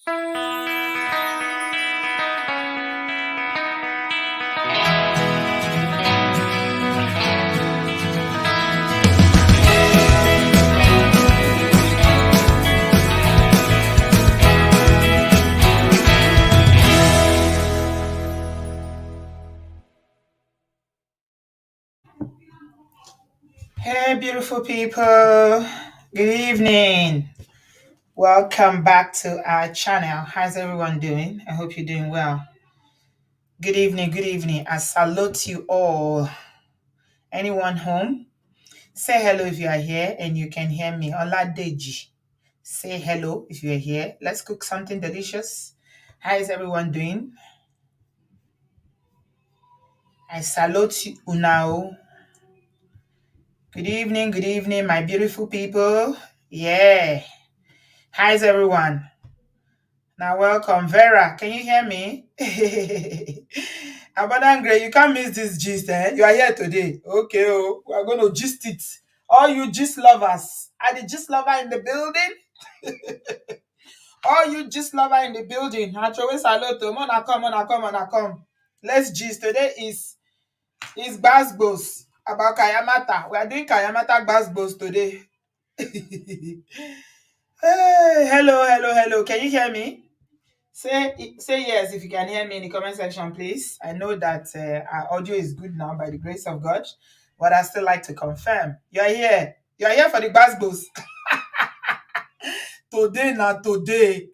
Hey, beautiful people. Good evening. Welcome back to our channel. How's everyone doing? I hope you're doing well. Good evening. Good evening. I salute you all. Anyone home? Say hello if you are here and you can hear me. Oladeji. Say hello if you are here. Let's cook something delicious. How is everyone doing? I salute you, Unao. Good evening, my beautiful people. Yeah. How is everyone? Now, welcome. Vera, can you hear me? Abadangre, you can't miss this gist, eh? You are here today. Okay, oh, we are going to gist it. All you gist lovers. Are the gist lover in the building? All you gist lover in the building. Hachowe saloto. Mona come. Let's gist. Today is Basbos about Kayamata. We are doing Kayamata Basbos today. Hey, hello. Can you hear me? Say yes if you can hear me in the comment section, please. I know that our audio is good now by the grace of God, but I still like to confirm. You're here. You're here for the Basbos. Today.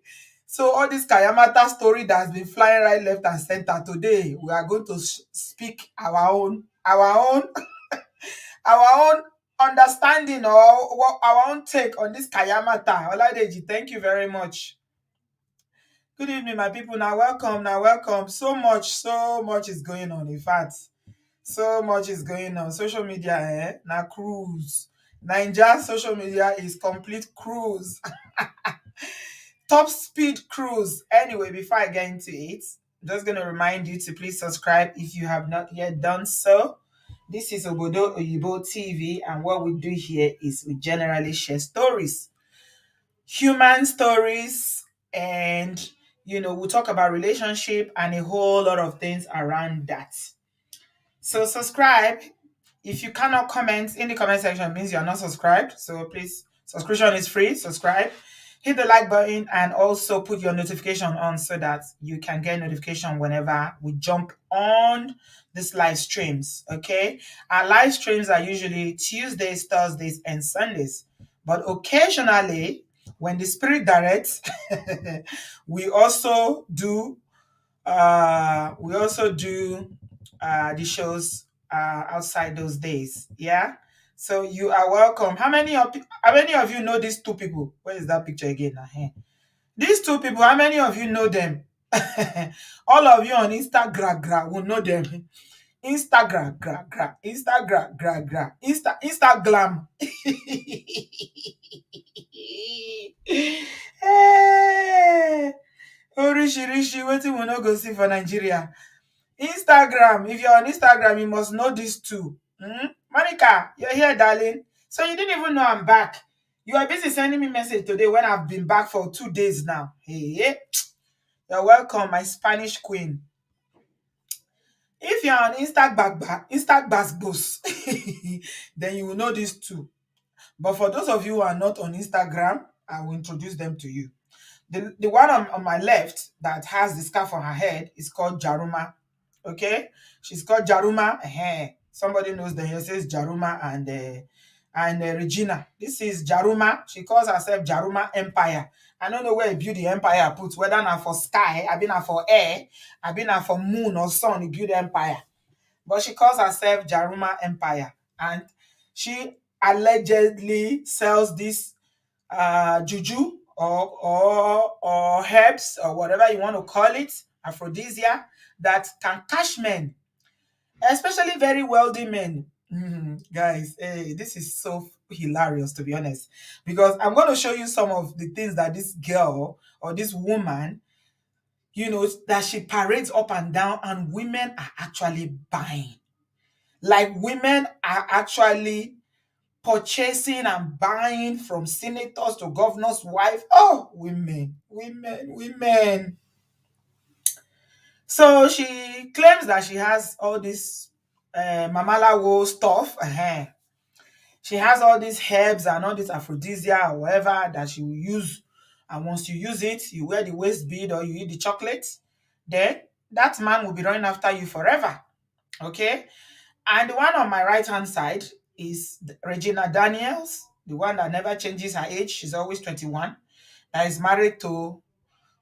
So all this Kayamata story that has been flying right, left, and center today, we are going to speak our own our own understanding or our own take on this Kayamata. Oladeji, thank you very much. Good evening, my people. Now, welcome. So much is going on. In fact, so much is going on. Social media, now cruise. Ninja social media is complete cruise. Top speed cruise. Anyway, before I get into it, I'm just going to remind you to please subscribe if you have not yet done so. This is Obodo Oyibo TV, and what we do here is we generally share stories, human stories, and we'll talk about relationship and a whole lot of things around that. So subscribe. If you cannot comment in the comment section, it means you're not subscribed. So please, subscription is free. Subscribe, hit the like button, and also put your notification on so that you can get notification whenever we jump on these live streams. Okay, our live streams are usually Tuesdays, Thursdays, and Sundays, but occasionally when the spirit directs, we also do the shows outside those days. Yeah. So you are welcome. How many of you know these two people? Where is that picture again? These two people, how many of you know them? All of you on Instagram will know them. Instagram, Instagram. Hey, Rishi, wetin we no go see for Nigeria. Instagram. If you're on Instagram, you must know these two. Monica, you're here, darling. So you didn't even know I'm back. You are busy sending me message today when I've been back for 2 days now. Hey, you're welcome, my Spanish queen. If you're on Instagbasbos, then you will know these two. But for those of you who are not on Instagram, I will introduce them to you. The one on my left that has the scarf on her head is called Jaruma. Okay, she's called Jaruma. Somebody knows the It says Jaruma and Regina. This is Jaruma. She calls herself Jaruma Empire. I don't know where he built the empire put, whether not for sky, I been not for air, I been not for moon or sun, he built the empire. But she calls herself Jaruma Empire, and she allegedly sells this juju or herbs or whatever you want to call it, aphrodisia, that can catch men, especially very wealthy men. Guys, hey, this is so hilarious, to be honest, because I'm going to show you some of the things that this girl or this woman, that she parades up and down, and women are actually buying. Like, women are actually purchasing and buying, from senators to governor's wife. Oh, women women. So she claims that she has all this mamalawo stuff. She has all these herbs and all this aphrodisia or whatever that she will use. And once you use it, you wear the waist bead or you eat the chocolate, then that man will be running after you forever. Okay. And the one on my right hand side is Regina Daniels, the one that never changes her age. She's always 21. That is married to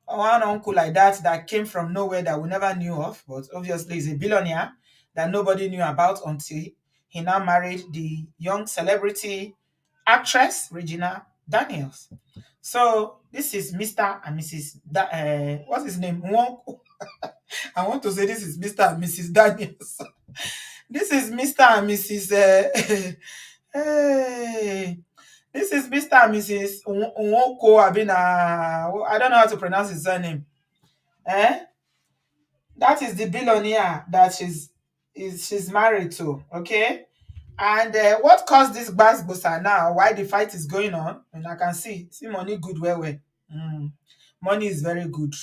one uncle like that that came from nowhere that we never knew of, but obviously he's a billionaire that nobody knew about until he now married the young celebrity actress Regina Daniels. So this is Mr. and Mrs. What's his name? I want to say this is Mr. and Mrs. Daniels. This is Mr. and Mrs. Hey, this is Mr. and Mrs. Nwoko Abina. I don't know how to pronounce his surname. Eh? That is the billionaire that she's married to. Okay. And what caused this gbasgbosa now? Why the fight is going on? And I can see money good well. Mm. Money is very good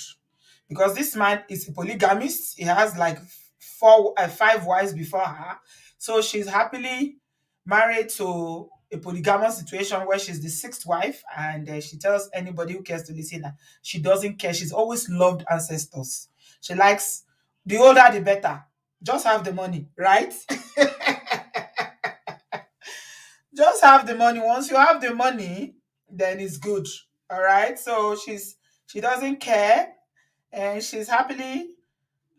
because this man is a polygamist. He has like five wives before her, so she's happily married to a polygamous situation where she's the sixth wife, and she tells anybody who cares to listen that she doesn't care. She's always loved ancestors. She likes the older the better. Just have the money, right? Just have the money. Once you have the money, then it's good. All right. So she doesn't care, and she's happily.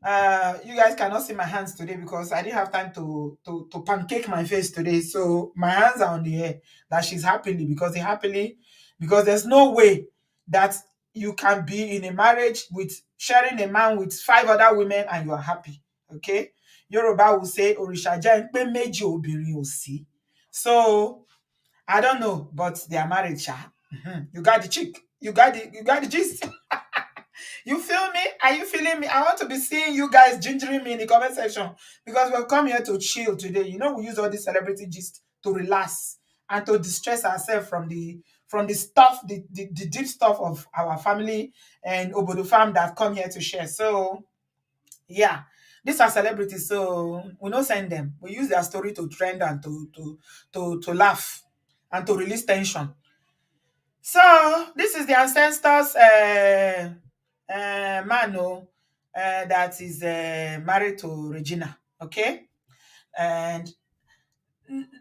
You guys cannot see my hands today because I didn't have time to pancake my face today. So my hands are on the air. That she's happily because there's no way that you can be in a marriage with sharing a man with five other women and you are happy. Okay. Yoruba will say Orisha jẹ́ ń pé méjì obìnrin ò sí. So I don't know, but they are married, sha. You got the chick. You got the gist. You feel me? Are you feeling me? I want to be seeing you guys gingering me in the comment section because we've come here to chill today. You know, we use all this celebrity gist to relax and to distress ourselves from the stuff, the deep stuff of our family and Obodo fam that come here to share. So yeah, these are celebrities, so we don't send them. We use their story to trend and to laugh and to release tension. So this is the ancestors man that is married to Regina. Okay, and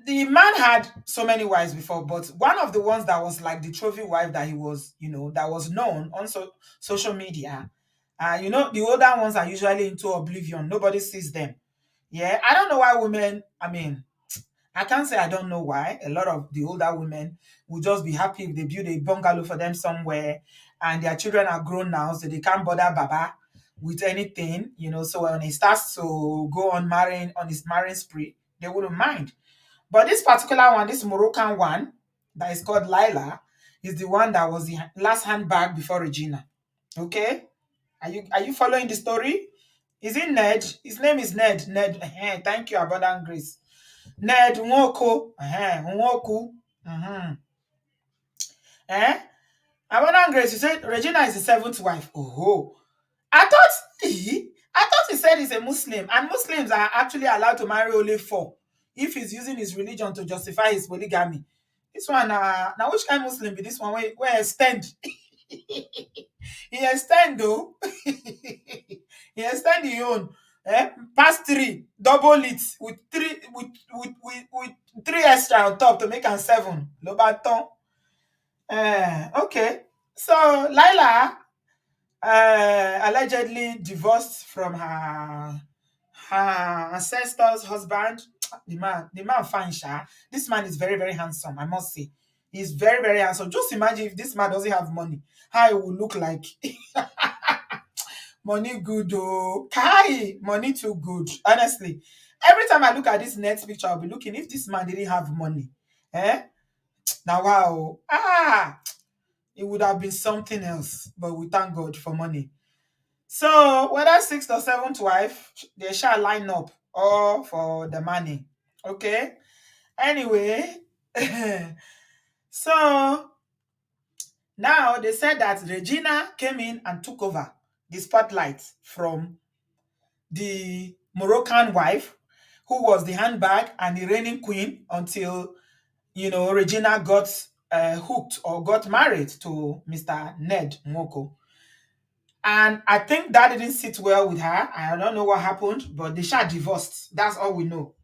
the man had so many wives before, but one of the ones that was like the trophy wife that he was, that was known on social media. The older ones are usually into oblivion. Nobody sees them. Yeah, I don't know why women. I mean, I can't say I don't know why. A lot of the older women will just be happy if they build a bungalow for them somewhere and their children are grown now, so they can't bother Baba with anything. So when he starts to go on marrying on his marrying spree, they wouldn't mind. But this particular one, this Moroccan one that is called Lila, is the one that was the last handbag before Regina. Okay? Are you following the story? Is it Ned? His name is Ned. Ned. Thank you, Abundant Grace. Ned Nwoko. Nwoku. Eh? Abundant Grace, you said Regina is the seventh wife. Oh. I thought he said he's a Muslim, and Muslims are actually allowed to marry only four if he's using his religion to justify his polygamy. This one, now which kind Muslim be this one? Where extend? He extend though. He extend his own. Pass three, double it with with three extra on top to make am seven. Lobaton. Okay. So Lila allegedly divorced from her ancestor's husband. The man fine, sha. This man is very, very handsome, I must say. He's very, very handsome. Just imagine if this man doesn't have money, how it would look like. Money good, oh. Kai, money too good. Honestly. Every time I look at this next picture, I'll be looking if this man didn't have money. Eh? Now wow. It would have been something else. But we thank God for money. So whether sixth or seventh wife, they shall line up all for the money. Okay. Anyway, so Now they said that Regina came in and took over the spotlight from the Moroccan wife, who was the handbag and the reigning queen until Regina got hooked or got married to Mr. Ned Nwoko. And I think that didn't sit well with her. I don't know what happened, but they Sha divorced. That's all we know.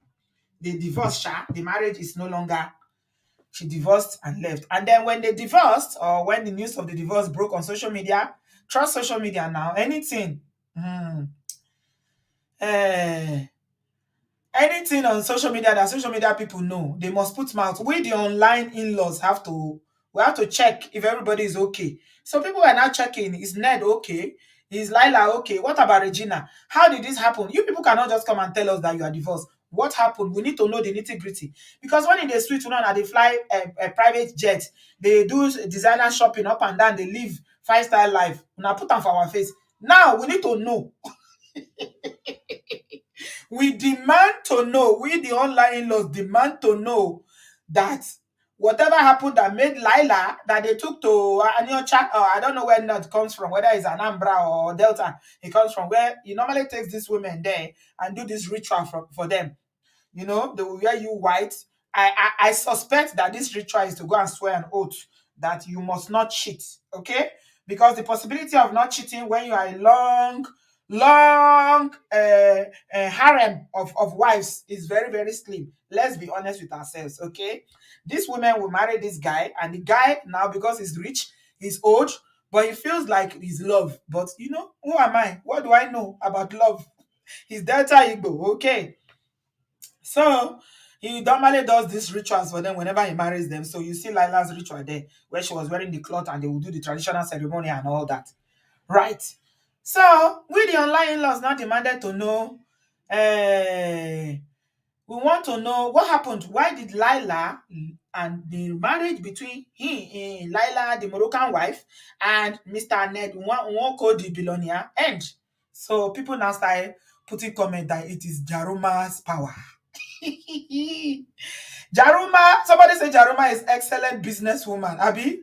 They divorced Sha. The marriage is no longer. She divorced and left. And then when they divorced, or when the news of the divorce broke on social media, trust social media now, anything. hmm, eh, Anything on social media that social media people know, they must put mouth. We the online in-laws have to check if everybody is okay. So people are now checking, is Ned okay? Is Lila okay? What about Regina? How did this happen? You people cannot just come and tell us that you are divorced. What happened? We need to know the nitty-gritty. Because when in the street, they fly a private jet, they do designer shopping up and down, they live five-star life. Now put them for our face. Now we need to know. We demand to know, we the online in-laws demand to know that whatever happened that made Lila, that they took to Aniocha, or I don't know where that comes from, whether it's Anambra or Delta, it comes from where he normally takes these women there and do this ritual for them. They will wear you white. I suspect that this ritual is to go and swear an oath that you must not cheat, okay? Because the possibility of not cheating when you are a long harem of wives is very, very slim. Let's be honest with ourselves, okay? This woman will marry this guy, and the guy now, because he's rich, he's old, but he feels like he's love. But who am I? What do I know about love? He's Delta Igbo, okay? So he normally does these rituals for them whenever he marries them. So you see Lila's ritual there, where she was wearing the cloth and they will do the traditional ceremony and all that. Right. So we the online in-laws now demanded to know, we want to know what happened. Why did Lila and the marriage between Lila, the Moroccan wife, and Mr. Ned Nwoko, the billionaire, end? So people now started putting comment that it is Jaruma's power. Jaruma, somebody say Jaruma is excellent businesswoman, Abby.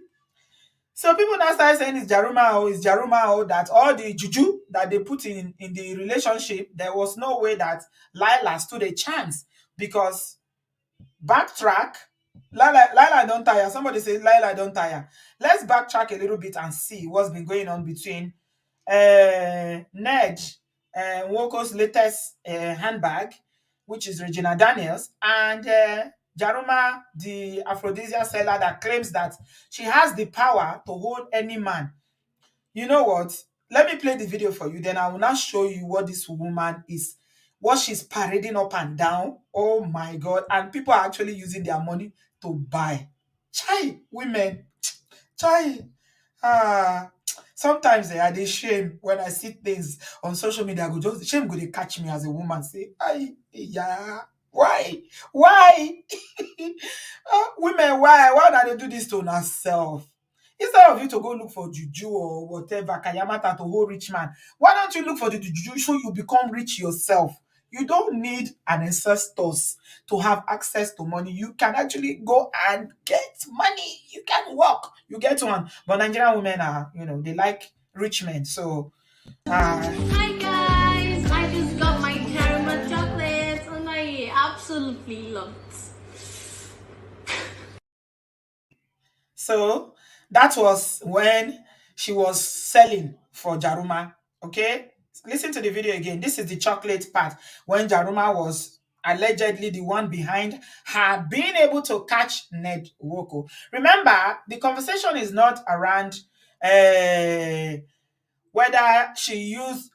So people now start saying it's Jaruma, that all the juju that they put in the relationship, there was no way that Lila stood a chance because backtrack. Lila don't tire. Somebody say Lila don't tire. Let's backtrack a little bit and see what's been going on between Ned Woko's latest handbag, which is Regina Daniels, and Jaruma, the aphrodisiac seller that claims that she has the power to hold any man. You know what? Let me play the video for you, then I will now show you what this woman is, what she's parading up and down. Oh my God. And people are actually using their money to buy. Chai, women. Chai. Ah, sometimes I dey shame when I see things on social media. I go just shame go dey catch me as a woman. Say, "Ay, yeah, why, women, why na dey do this to ourselves? Instead of you to go look for juju or whatever, Kayamata to hold rich man, why don't you look for the juju so you become rich yourself? You don't need an ancestors to have access to money. You can actually go and get money. You can work. You get one. But Nigerian women are, they like rich men. So, Hi guys, I just got my caramel chocolates and I absolutely love it. so that was when she was selling for Jaruma. Okay, listen to the video again. This is the chocolate part when Jaruma was allegedly the one behind her being able to catch Ned Woko. Remember, the conversation is not around whether she used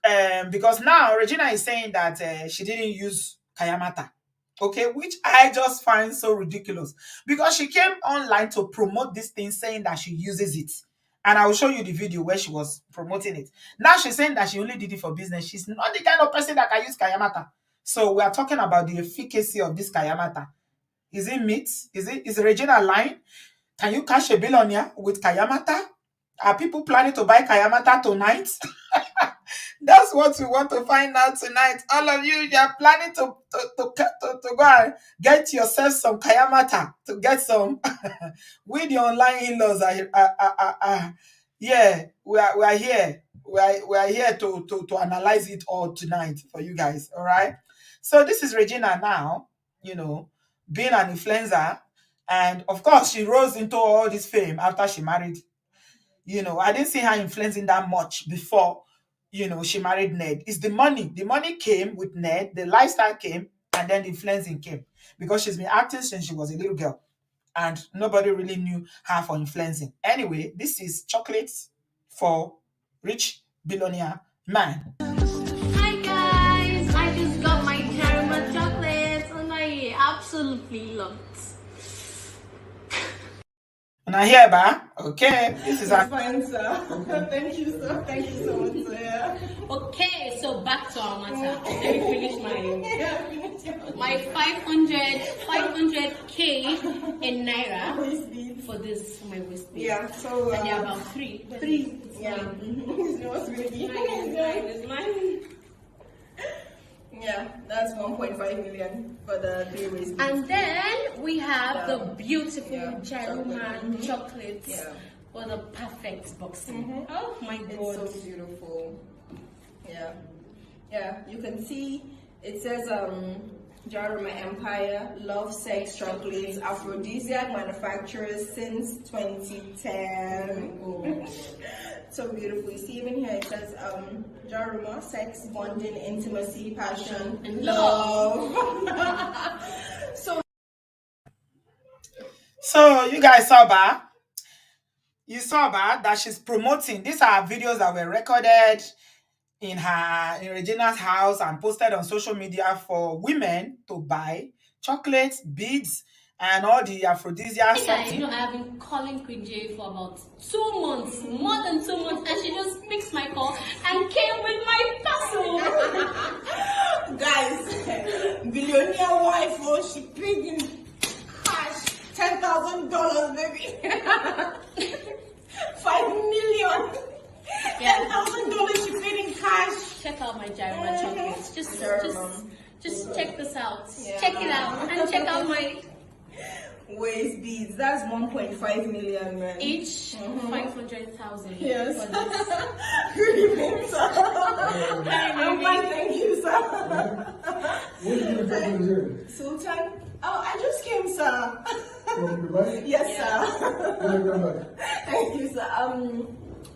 because now Regina is saying that she didn't use Kayamata. Okay, which I just find so ridiculous because she came online to promote this thing saying that she uses it. And I will show you the video where she was promoting it. Now she's saying that she only did it for business. She's not the kind of person that can use Kayamata. So we are talking about the efficacy of this Kayamata. Is it meat? Is Regina lying? Can you catch a billionaire with Kayamata? Are people planning to buy Kayamata tonight? That's what we want to find out tonight. All of you, you are planning to go and get yourself some Kayamata, to get some. We the online in-laws yeah, we are here. We are here to analyze it all tonight for you guys. All right. So this is Regina now, you know, being an influencer. And of course, she rose into all this fame after she married. I didn't see her influencing that much before, she married Ned. It's the money. The money came with Ned, the lifestyle came, and then the influencing came. Because she's been acting since she was a little girl. And nobody really knew her for influencing. Anyway, this is chocolates for rich billionaire man. Hi guys, I just got my caramel chocolates and I absolutely love it. And I hear ba? Okay, this is That's fine, sir. Thank you, sir. Thank you so much, sir. Yeah. Okay, so back to our matter. Let me finish my 500k in naira for this for my waist bead. Yeah, so And they're about three. Yeah. It's really It's mine. Yeah, that's 1.5 million for the 3 ways. And then we have the Yeah. beautiful Yeah, Jaruman chocolates Yeah. for the perfect boxing. Oh my It's god. so beautiful. Yeah. Yeah, you can see it says Jaruma Empire, Love Sex Chocolates, Aphrodisiac manufacturers since 2010. So beautiful. You see even here it says Jaruma, sex, bonding, intimacy, passion, And love. So you guys saw ba? You saw ba that she's promoting. These are videos that were recorded in Regina's house and posted on social media for women to buy chocolates, beads, and all the aphrodisiac Hey guys, something. I've been calling Queen J for about 2 months, more than 2 months, and she just picked my call and came with my parcel. Guys, billionaire wife, oh, she paid in cash $10,000, baby. 5 million. Yeah. $10,000 she paid in cash. Check out my Jaruman chocolates. Just check this out. Yeah. Check it out and check out my Waist beads, that's 1.5 million, man. each 500,000. Yes. For this. Really, sir. I'm fine, thank you, sir. What did you come from here? Sultan? Oh, I just came, sir. From Dubai? Yes, Yeah. sir. When you come back? Thank you, sir.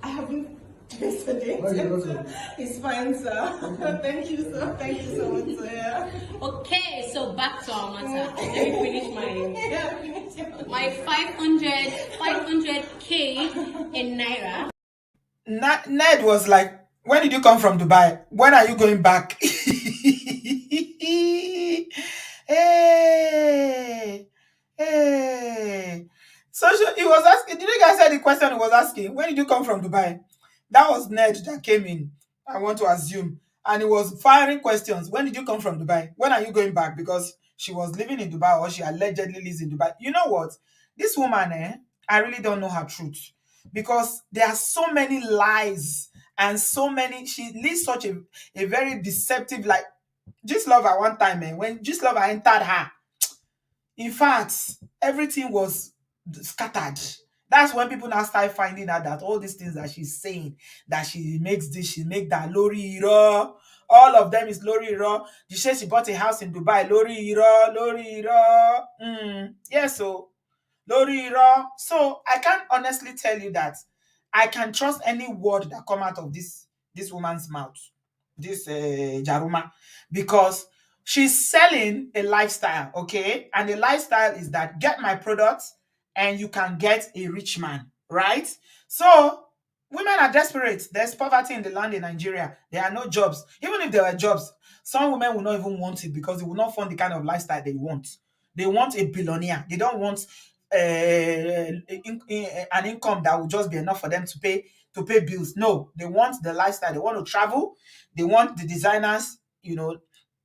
I haven't yesterday. How you doing? It's fine, sir. Thank you, sir. Thank you so much, sir. Yeah. Okay, so back to our matter. Let me finish my 500k in naira. Ned was like, when did you come from Dubai? When are you going back? Hey, hey. So he was asking, did you guys hear the question he was asking? When did you come from Dubai? That was Ned that came in, I want to assume. And he was firing questions. When did you come from Dubai? When are you going back? Because she was living in Dubai, or she allegedly lives in Dubai. You know what? This woman, I really don't know her truth. Because there are so many lies and so many, she lives such a very deceptive, like, just love her one time, when just love her entered her, in fact, everything was scattered. That's when people now start finding out that all these things that she's saying, that she makes this, she make that, lori iro, all of them is lori iro. She says she bought a house in Dubai, lori iro, lori iro. Yes, so lori iro. So I can't honestly tell you that I can trust any word that come out of this woman's mouth, this Jaruma, because she's selling a lifestyle, okay? And the lifestyle is that get my products and you can get a rich man, right? So women are desperate. There's poverty in the land in Nigeria. There are no jobs. Even if there were jobs, some women will not even want it because they will not fund the kind of lifestyle they want. They want a billionaire. They don't want an income that will just be enough for them to pay bills. No, they want the lifestyle. They want to travel. They want the designers,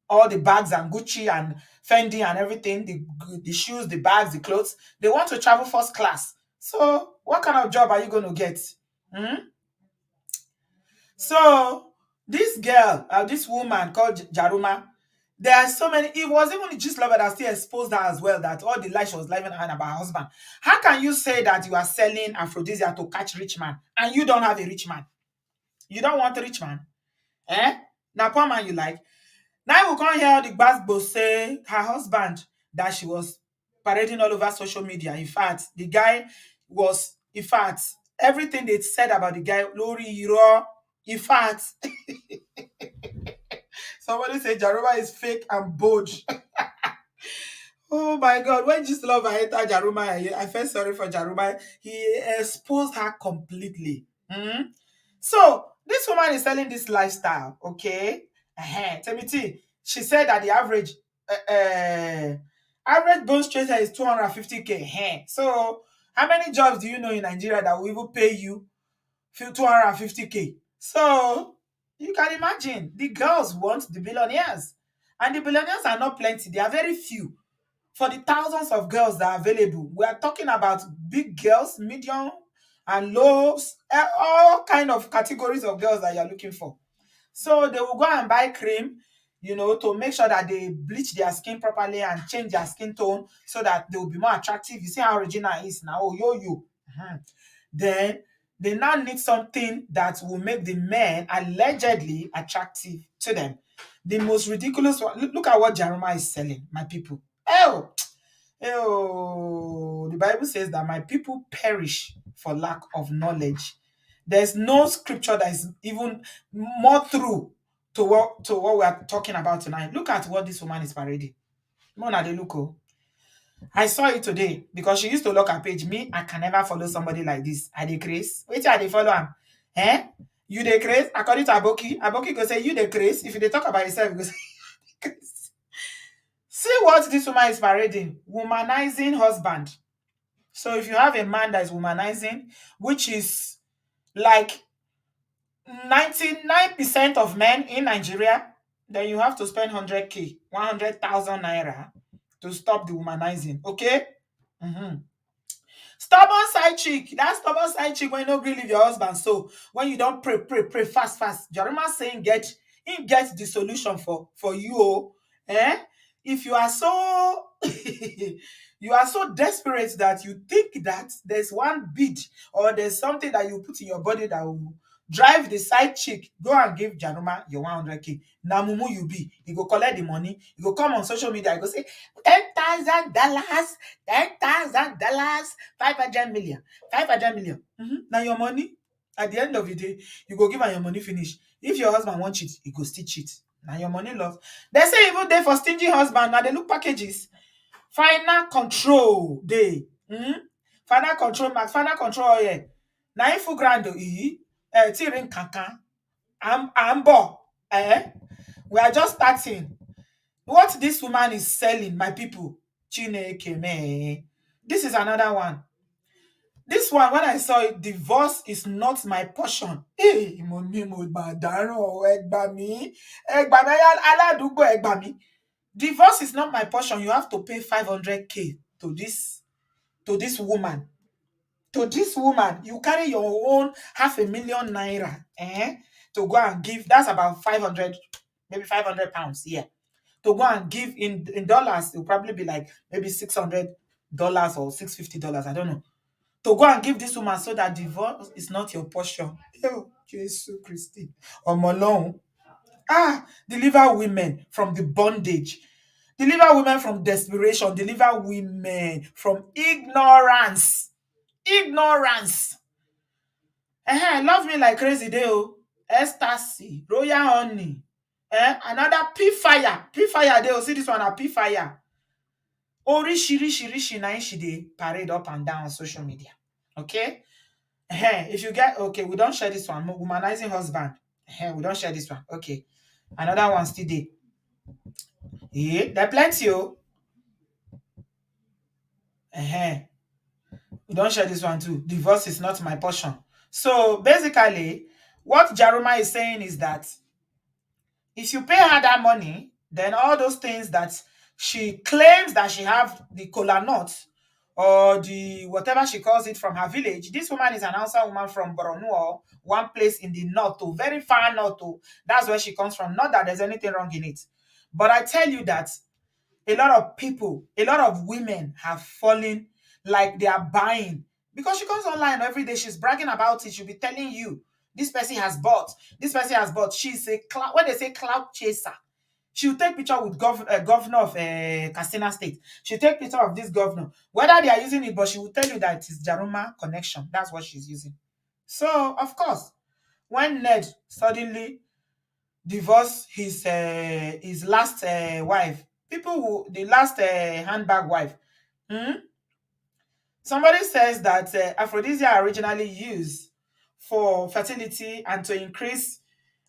all the bags and Gucci and Fendi and everything, the shoes, the bags, the clothes. They want to travel first class. So what kind of job are you going to get? Hmm? So This girl, this woman called Jaruma, there are so many. It was even the gist lover that still exposed her as well. That all the lies she was lying about her husband. How can you say that you are selling aphrodisiac to catch rich man and you don't have a rich man? You don't want a rich man, eh? Now, poor man you like. Now we can't hear the Gbasgbo say her husband that she was parading all over social media. In fact, the guy was, in fact, everything they said about the guy, Lori Iro, in fact, somebody said Jaruma is fake and bold. Oh my God, when just love I entered Jaruma, I felt sorry for Jaruma. He exposed her completely. Mhm. So this woman is selling this lifestyle, okay? Temiti, she said that the average bone straighter is 250K. So how many jobs do you know in Nigeria that will even pay you 250K? So you can imagine the girls want the billionaires, and the billionaires are not plenty; they are very few for the thousands of girls that are available. We are talking about big girls, medium and low, all kind of categories of girls that you're looking for. So they will go and buy cream, to make sure that they bleach their skin properly and change their skin tone so that they will be more attractive. You see how Regina is now, oh, yo. Mhm. Then they now need something that will make the men allegedly attractive to them. The most ridiculous one. Look at what Jeremiah is selling, my people. Oh, oh, the Bible says that my people perish for lack of knowledge. There's no scripture that is even more true to what we are talking about tonight. Look at what this woman is parading. Mona de Luco. I saw it today because she used to lock her page. Me, I can never follow somebody like this. I decrease. Wait, I dey follow him. Eh? You decrease? According to Aboki, Aboki go say you decrease. If you talk about yourself, you go say decrease. See what this woman is parading. Womanizing husband. So if you have a man that is womanizing, which is like 99% of men in Nigeria, then you have to spend 100K, 100,000 naira to stop the womanizing. Okay? Mhm. Stubborn side chick. That stubborn side chick when you no gree leave your husband. So when you don't pray, fast. Jeremiah saying get the solution for you. Oh. Eh? If you are so you are so desperate that you think that there's one bid or there's something that you put in your body that will drive the side chick, go and give Januma your 100K. Now mumu you be. You go collect the money. You go come on social media. You go say $10,000, $10,000, 500 million, 500 million. Now your money. At the end of the day, you go give her your money finish. If your husband wants cheat, he go still cheat. Now your money lost. They say even they for stingy husband. Now they look packages. Final control day. Final control max, final control yeah. Now if you grand tiring kankan. Ambo. We are just starting. What this woman is selling, my people. Chineke me. This is another one. This one, when I saw it, divorce is not my portion. Hey, mo ní mo mà dáràn o, ẹ gbà mí. Ẹ gbà mí, aládùúgbò, ẹ gbà mí. Divorce is not my portion. You have to pay 500K to this woman. To this woman, you carry your own 500,000 naira to go and give. That's about 500, maybe 500 pounds. Yeah. To go and give in dollars, it will probably be like maybe $600 or $650. I don't know. To go and give this woman so that divorce is not your portion. Oh, Jesus Christ. Omolong. Deliver women from the bondage. Deliver women from desperation. Deliver women from ignorance. Ignorance. Love me like crazy day. Ecstasy. Royal honey. Another P-fire. P-fire day. See this one, a P-fire. Rishi na she dey parade up and down on social media. Okay? If you get okay, we don't share this one. Womanizing husband. We don't share this one. Okay. Another one still there. Yeah, there plenty. We don't share this one too. Divorce is not my portion. So basically, what Jaruma is saying is that if you pay her that money, then all those things that she claims that she have the kola nuts or the whatever she calls it from her village. This woman is an Hausa woman from Borno, or one place in the north, to very far north. To That's where she comes from. Not that there's anything wrong in it, but I tell you that a lot of people, a lot of women have fallen, like they are buying, because she comes online every day. She's bragging about it. She'll be telling you this person has bought, this person has bought. She's a cloud. When they say cloud chaser, she'll take picture with governor of Katsina State. She'll take picture of this governor, whether they are using it, but she will tell you that it is Jaruma connection. That's what she's using. So of course, when Ned suddenly divorced his last wife, people who the last handbag wife, hmm, somebody says that aphrodisia originally used for fertility and to increase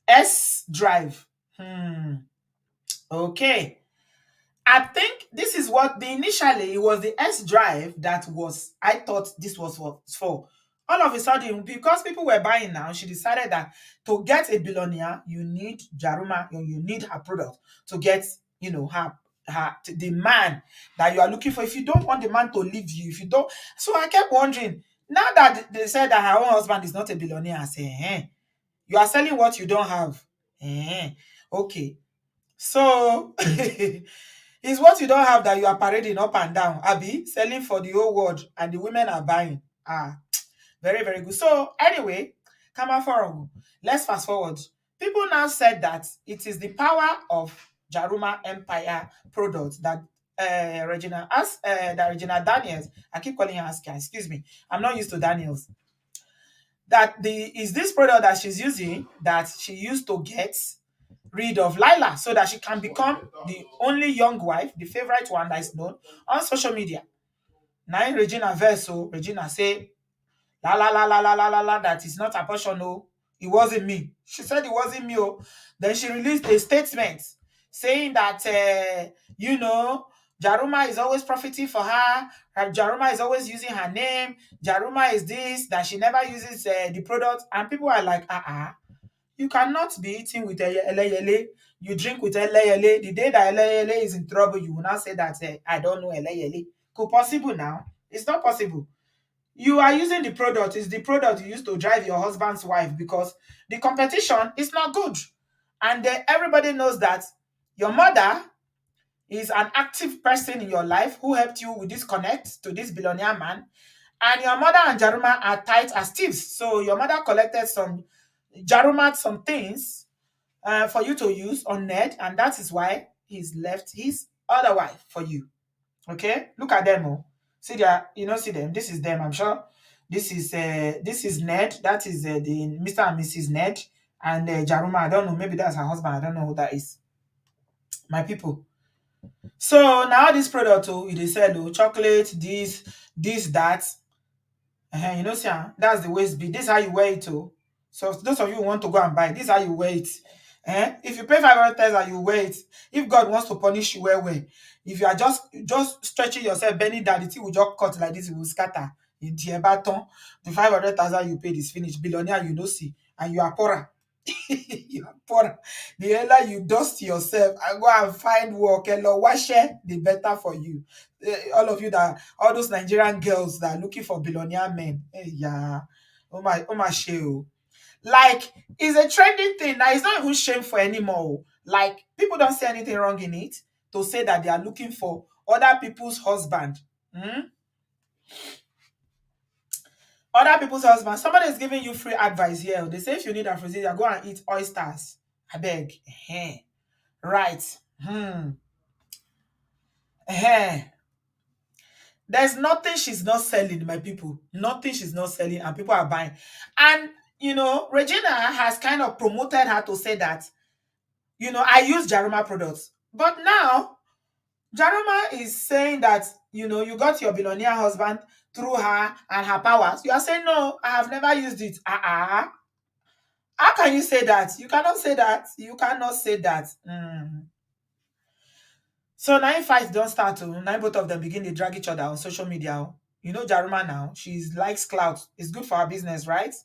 S drive. Okay. I think this is what the initially it was the S drive that was, I thought this was for. All of a sudden, because people were buying now, she decided that to get a billionaire, you need Jaruma, you need her product to get, the man that you are looking for. If you don't want the man to leave you, if you don't, so I kept wondering. Now that they said that her own husband is not a billionaire, I say, you are selling what you don't have. Okay. So it's what you don't have that you are parading up and down, Abby, selling for the whole world, and the women are buying. Very, very good. So anyway, Kama Forum, let's fast forward. People now said that it is the power of Jaruma Empire product that Regina Daniels, I keep calling her Askia, excuse me. I'm not used to Daniels. That is this product that she's using that she used to get rid of Lila so that she can become the only young wife, the favorite one that is known on social media. Now Regina Verso, Regina say, la la la la la la la la, that is not a portion, no. It wasn't me. She said it wasn't me. Oh. Then she released a statement saying that, Jaruma is always profiting for her. Jaruma is always using her name. Jaruma is this, that she never uses the product. And people are like, you cannot be eating with eleyele. You drink with eleyele. The day that eleyele is in trouble, you will not say that, I don't know eleyele. Could possible now? It's not possible. You are using the product. It's the product you use to drive your husband's wife, because the competition is not good. And everybody knows that your mother is an active person in your life who helped you with this connect to this billionaire man. And your mother and Jaruma are tight as thieves. So your mother collected some Jaruma, some things for you to use on Ned, and that is why he's left his other wife for you. Okay, look at them. Oh, see there, see them. This is them. I'm sure. This is Ned. That is the Mr. and Mrs. Ned, and Jaruma. I don't know. Maybe that's her husband. I don't know who that is. My people. So now this product, they sell chocolate, this, that. See, that's the waist bead. This is how you wear it. So those of you who want to go and buy, this is how you wear it. If you pay 500,000, you wear it. If God wants to punish you, well. If you are just stretching yourself, bending down, the thing will just cut like this, it will scatter. In the baton, the 500,000 you paid is finished. Billionaire, you know, see, and you are poorer. You are poorer. The earlier you dust yourself and go and find work, and wash it, the better for you. All those Nigerian girls that are looking for billionaire men, yeah, oh my shame. Like, it's a trending thing. Now, it's not even shameful anymore. Like, people don't say anything wrong in it to say that they are looking for other people's husband. Other people's husband. Somebody is giving you free advice here. They say if you need aphrodisia, go and eat oysters. I beg. Right. There's nothing she's not selling, my people. Nothing she's not selling, and people are buying. And Regina has kind of promoted her to say that, I use Jaruma products. But now, Jaruma is saying that, you got your billionaire husband through her and her powers. You are saying, no, I have never used it. How can you say that? You cannot say that. You cannot say that. So now fights don't start. Now both of them begin to drag each other on social media. Jaruma now, she likes clout. It's good for her business, right?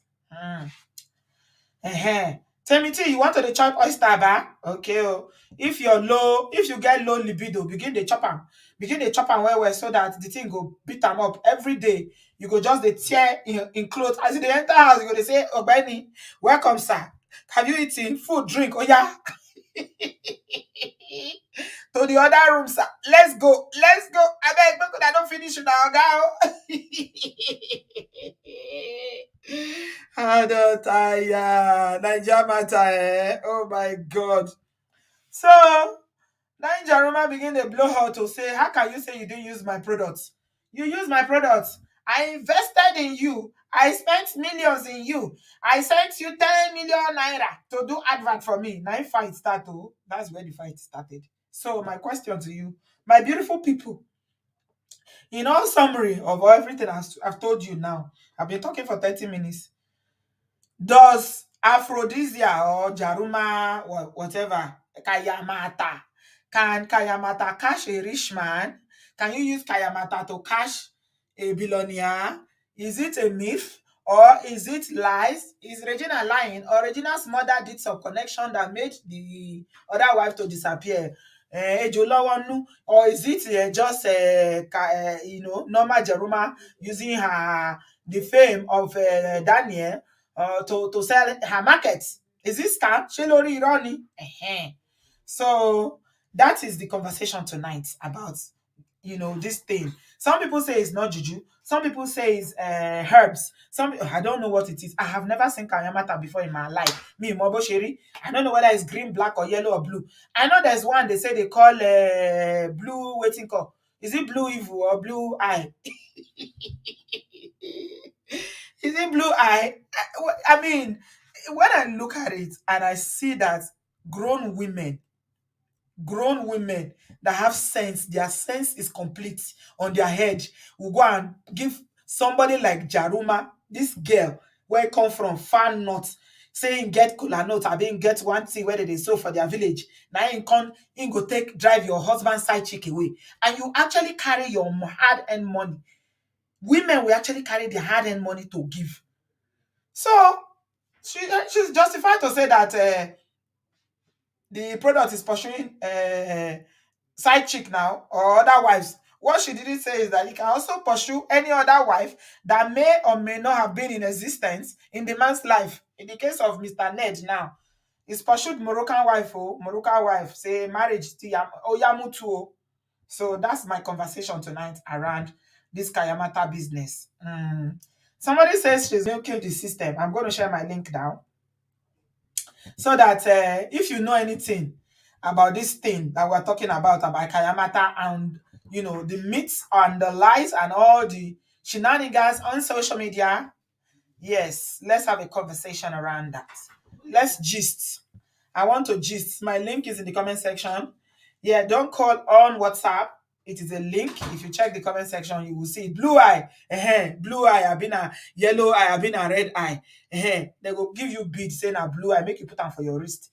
Temiti, you want to dey chop oyster ba? Okay. Oh. If you get low libido, begin the chop am. Begin the chop am well well so that the thing go beat am up every day. You go just dey tear in clothes. As you dey enter house, you go dey say, Ogbeni, welcome, sir. Have you eaten? Food, drink. Oh yeah. To the other room, sir. Let's go. Let's go. I beg, make I don't finish now, I don't tire. Naija matter, eh? Oh my God. So, Naija Roma begin to blow her to say, how can you say you didn't use my products? You use my products. I invested in you. I spent millions in you. I sent you 10 million naira to do advert for me. Now fight start. Oh, that's where the fight started. So my question to you, my beautiful people, in all summary of everything I've told you now, I've been talking for 30 minutes. Does aphrodisia or jaruma, whatever, kayamata, can kayamata cash a rich man? Can you use kayamata to cash a billionaire? Is it a myth or is it lies? Is Regina lying or Regina's mother did some connection that made the other wife to disappear? Ejo lọ́wọ́ nú, or is it just normal Jeruma using the fame of Daniel to sell her market? Is this scam? Ṣé lórí irọ́ ni? So that is the conversation tonight about this thing. Some people say it's not juju. Some people say it's herbs. I don't know what it is. I have never seen Kayamata before in my life. Me, Mobo Sheri. I don't know whether it's green, black, or yellow or blue. I know there's one they say they call blue waiting call. Is it blue evil or blue eye? Is it blue eye? I mean, when I look at it and I see that grown women that have sense, their sense is complete on their head, will go and give somebody like Jaruma, this girl, where come from far north, saying get cola note, I mean get one thing where they sow for their village. Now in go drive your husband's side chick away. And you actually carry your hard-earned money. Women will actually carry their hard-earned money to give. So she's justified to say that the product is pursuing side chick now or other wives. What she didn't say is that you can also pursue any other wife that may or may not have been in existence in the man's life. In the case of Mr. Ned now, he's pursued Moroccan wife, say marriage, Oyamutu. So that's my conversation tonight around this Kayamata business. Somebody says she's milking the system. I'm going to share my link now so that if you know anything about this thing that we're talking about Kayamata and the myths and the lies and all the shenanigans on social media, yes, let's have a conversation around that. Let's gist. I want to gist. My link is in the comment section. Yeah, don't call on WhatsApp. It is a link. If you check the comment section, you will see blue eye. Blue eye, I've been a yellow eye, I've been a red eye. They will give you beads saying a blue eye, make you put them for your wrist.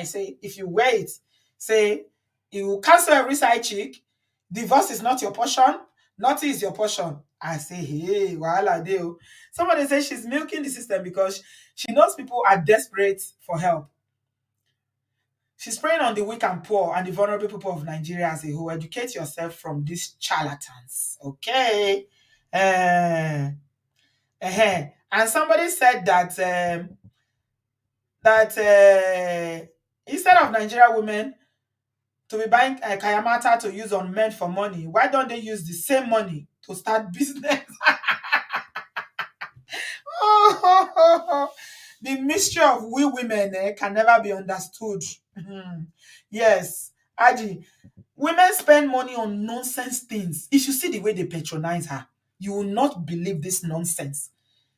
Say if you wear it, say you will cancel every side chick. Divorce is not your portion. Nothing is your portion. I say, hey, wahala dey o. Somebody says she's milking the system because she knows people are desperate for help. She's preying on the weak and poor and the vulnerable people of Nigeria as a whole. Educate yourself from these charlatans, okay? And somebody said that instead of Nigerian women to be buying Kayamata to use on men for money, why don't they use the same money to start business? The mystery of we women can never be understood. Yes, Aji, women spend money on nonsense things. If you see the way they patronize her, you will not believe this nonsense.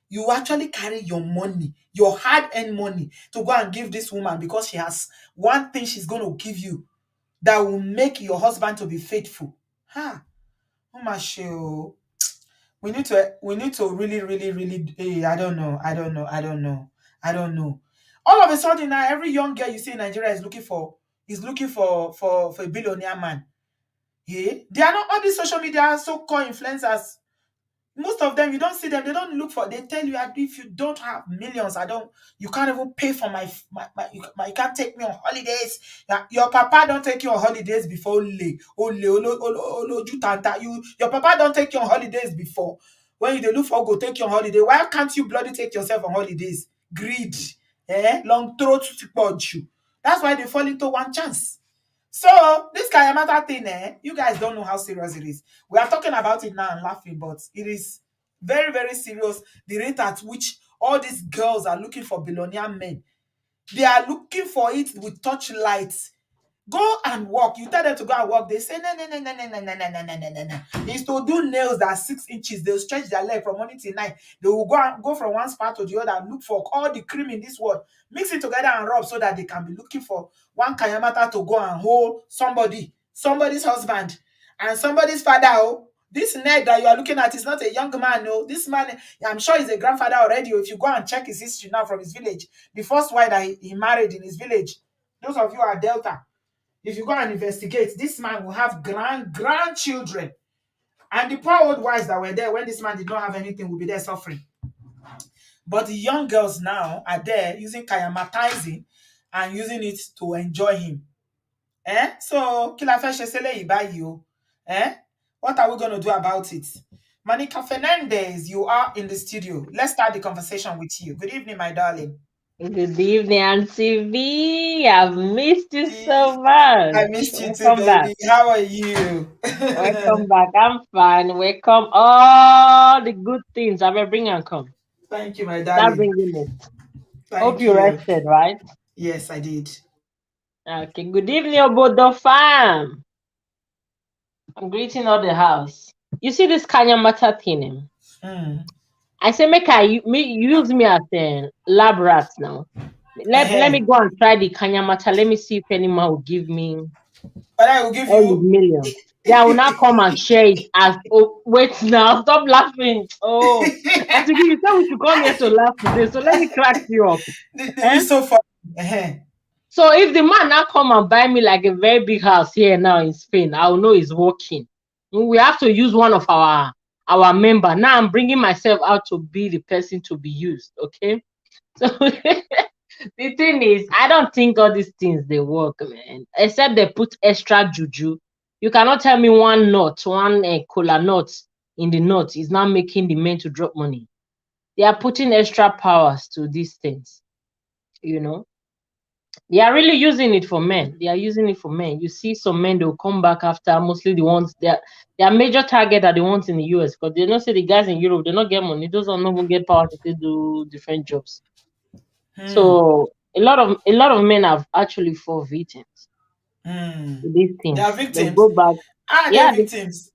You actually carry your money, your hard-earned money, to go and give this woman because she has one thing she's going to give you that will make your husband to be faithful. We need to really, really, really. I don't know. All of a sudden now, every young girl you see in Nigeria is looking for a billionaire man. Yeah, they are not all these social media so-called influencers. Most of them, you don't see them. They don't look for. They tell you that if you don't have millions, I don't. You can't even pay for you can't take me on holidays. Your papa don't take you on holidays before. Your papa don't take you on holidays before. When you dey look for go take you on holiday, why can't you bloody take yourself on holidays? Greed, long throat to purge you. That's why they fall into one chance. So this Kayamata thing, you guys don't know how serious it is. We are talking about it now and laughing, but it is very, very serious. The rate at which all these girls are looking for billionaire men. They are looking for it with torchlights. Go and walk. You tell them to go and walk. They say no, no, no, no, no, no, no, no, no, no, no, no, no. It's to do nails that are 6 inches. They'll stretch their leg from morning till night. They will go from one spot to the other and look for all the cream in this world, mix it together and rub so that they can be looking for one Kayamata to go and hold somebody's husband, and somebody's father. Oh, this neck that you are looking at is not a young man. No, this man, I'm sure he's a grandfather already. If you go and check his history now from his village, the first wife that he married in his village, those of you are Delta. If you go and investigate, this man will have grandchildren. And the poor old wives that were there when this man did not have anything will be there suffering. But the young girls now are there using kayamatizing and using it to enjoy him. So, kí la fẹ́ ṣe sílẹ̀ báyìí o? What are we going to do about it? Monica Fernandez, you are in the studio. Let's start the conversation with you. Good evening, my darling. Good evening, Auntie V. I've missed you Eh, so much. I missed you too, Welcome back. baby. How are you? Welcome back. I'm fine. Welcome all the good things. I will bring and come. Thank you, my Start darling. bringing it. Hope Thank you you. rested, right? Yes, I did. Okay. Good evening, Obodo fam. I'm greeting all the house. You see this Kayamata thing? Mm. I say use me as a lab rat now. Let me Uh-huh. go and try the Kayamata. Let me see if any man will give me But I will give all his you. millions. They will not come and share it as wait now. Stop laughing. Oh, I think you said we should come here to laugh today. So let me crack you up. This Eh? is so fun. Uh-huh. So if the man now come and buy me like a very big house here now in Spain, I will know he's working. We have to use one of our member. Now I'm bringing myself out to be the person to be used. Okay. So the thing is, I don't think all these things they work, man. Except they put extra juju. You cannot tell me one cola nut in the nut is not making the men to drop money. They are putting extra powers to these things. You know, they are really using it for men. They are using it for men. You see, some men they'll come back after mostly the ones their major target are the ones in the US because they don't say the guys in Europe they don't get money. Those are not even get power to do different jobs. Hmm. So a lot of men have actually fall victims Hmm. to these They are things. They victims. go back. Are they Yeah, victims?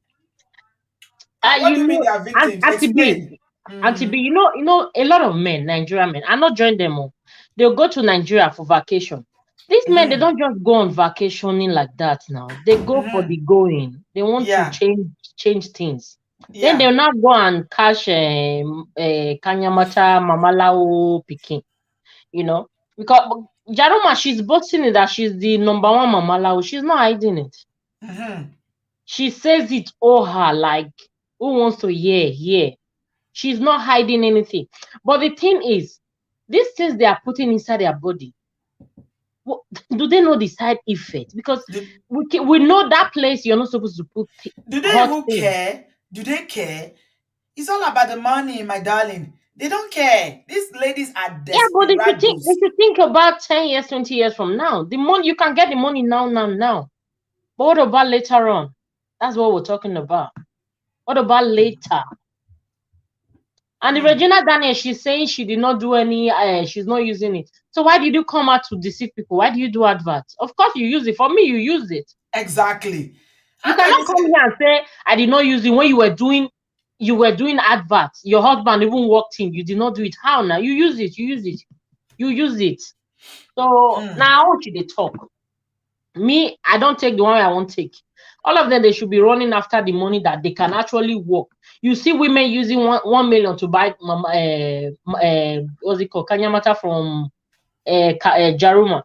What do you mean they are victims? Auntie Explain. B, Auntie Hmm. B, a lot of men, Nigerian men, I'm not join them all. They'll go to Nigeria for vacation. These men, they Hmm. don't just go on vacationing like that now. They go for Hmm. the going. They want to Yeah. change things. Then Yeah. they'll not go and cash Kanyamata Mamalao Pikin, you know. Because Jaruma, she's boasting it that she's the number one Mamalao. She's not hiding it. Hmm. She says it all her like, who wants to hear? She's not hiding anything. But the thing is, these things they are putting inside their body, do they know the side effect? Because Do, we know that place you're not supposed to put do they hot even things. care? Do they care? It's all about the money, my darling. They don't care. These ladies are Yeah, but desperados. if you think about 10 years, 20 years from now, the money you can get the money now. But what about later on? That's what we're talking about. What about later? And the Hmm. Regina Daniel, she's saying she did not do any, she's not using it. So why did you come out to deceive people? Why do you do adverts? Of course you use it. For me, you use it. Exactly. You How can cannot you come say? here and say I did not use it when you were doing adverts. Your husband even walked in. You did not do it. How now? You use it. You use it. So Hmm. now I want you to talk. Me, I don't take the one I won't take. All of them, they should be running after the money that they can actually work. You see women using 1 million to buy what's it called, Kanyamata from Jaruma.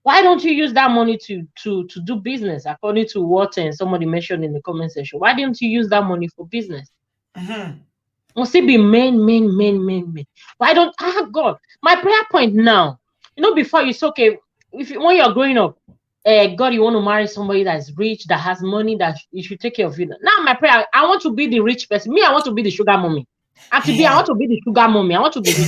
Why don't you use that money to do business? According to what somebody mentioned in the comment section, why didn't you use that money for business? Hmm. Must it be men? Why don't God? My prayer point now, before you say, okay, when you're growing up, God, you want to marry somebody that's rich, that has money, that you should take care of you. Now my prayer, I want to be the rich person. Me, I want to be the sugar mommy. Auntie B, I want to be the sugar mommy. I want to be rich.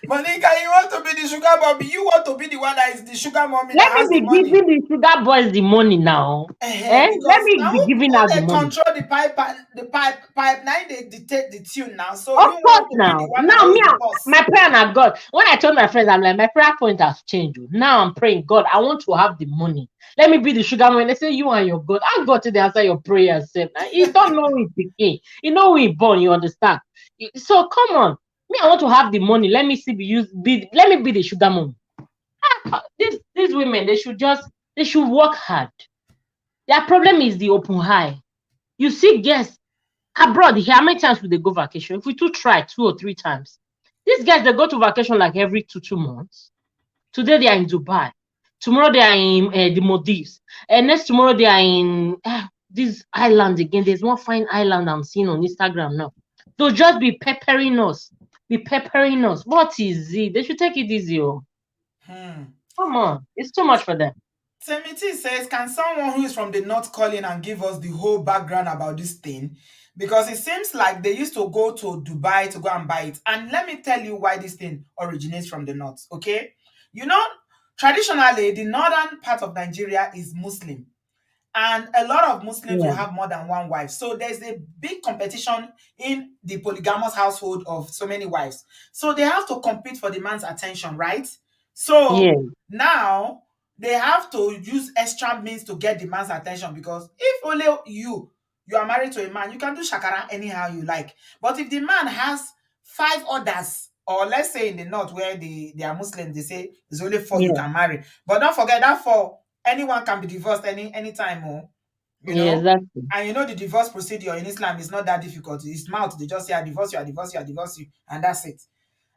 Monica, you want to be the sugar mommy. You want to be the one that is the sugar mommy Let that me has the be money. giving the sugar boys the money now. Let Because me now be giving who out the they money. control the pipe and the pipe now they dictate the tune now. So Of you course, want to be the now. one that Now, holds me, the purse. my prayer and God. When I told my friends, I'm like, my prayer point has changed. Now I'm praying, God, I want to have the money. Let me be the sugar man. They say, you and your God. I got to the answer your prayers. You don't know it again. You know we born, you understand? So come on. Me, I want to have the money. Let me see, let me be the sugar mom. These women, they should work hard. Their problem is the open high. You see, guests abroad here, how many times will they go vacation? If we try 2 or 3 times, these guys, they go to vacation like every 2 months. Today they are in Dubai, tomorrow they are in the Maldives, and next tomorrow they are in this island again. There's one fine island I'm seeing on Instagram now. They'll just be peppering us. What is it? They should take it easy. Oh. Come on, it's too much for them. Temiti says, can someone who is from the north call in and give us the whole background about this thing? Because it seems like they used to go to Dubai to go and buy it. And let me tell you why this thing originates from the north, okay? You know, traditionally, the northern part of Nigeria is Muslim. And a lot of Muslims will Yeah, have more than one wife. So there's a big competition in the polygamous household of so many wives. So they have to compete for the man's attention, right? So yeah, now they have to use extra means to get the man's attention, because if only you are married to a man, you can do shakara anyhow you like. But if the man has 5 others, or let's say in the north where they are Muslims, they say there's only 4 you yeah, can marry. But don't forget that 4, anyone can be divorced anytime, you yeah, know. exactly. And you know the divorce procedure in Islam is not that difficult. It's mouth. They just say, I divorce you, I divorce you, I divorce you, and that's it.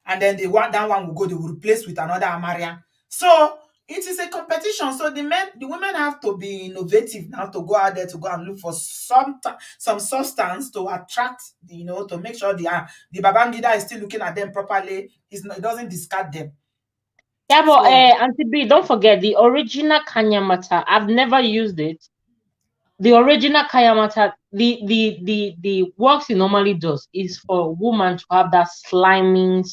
And then that one will go, they will replace with another Amaria. So it is a competition. So the women have to be innovative now, to go out there to go and look for some substance to attract, to make sure the Babangida is still looking at them properly. It doesn't discard them. Yeah, but So Auntie B, don't forget the original Kayamata. I've never used it. The original Kayamata, the works it normally does is for a woman to have that slimy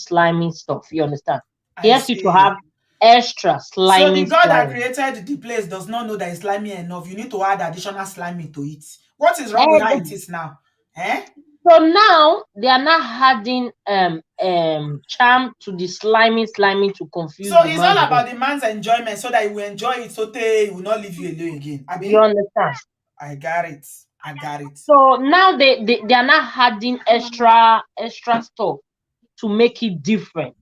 stuff. You understand? He I has you to have see. extra So the God that slimy. created the place does not know that it's slimy enough. You need to add additional slimy to it. What is wrong with how it And is now? Eh? so now they are not adding charm to the slimy to So confuse the it's all man's brain. about the man's enjoyment, so that he will enjoy it, so that he will not leave you alone again. You Abi? understand? I got it. I got it. So now they are not adding extra stuff to make it different,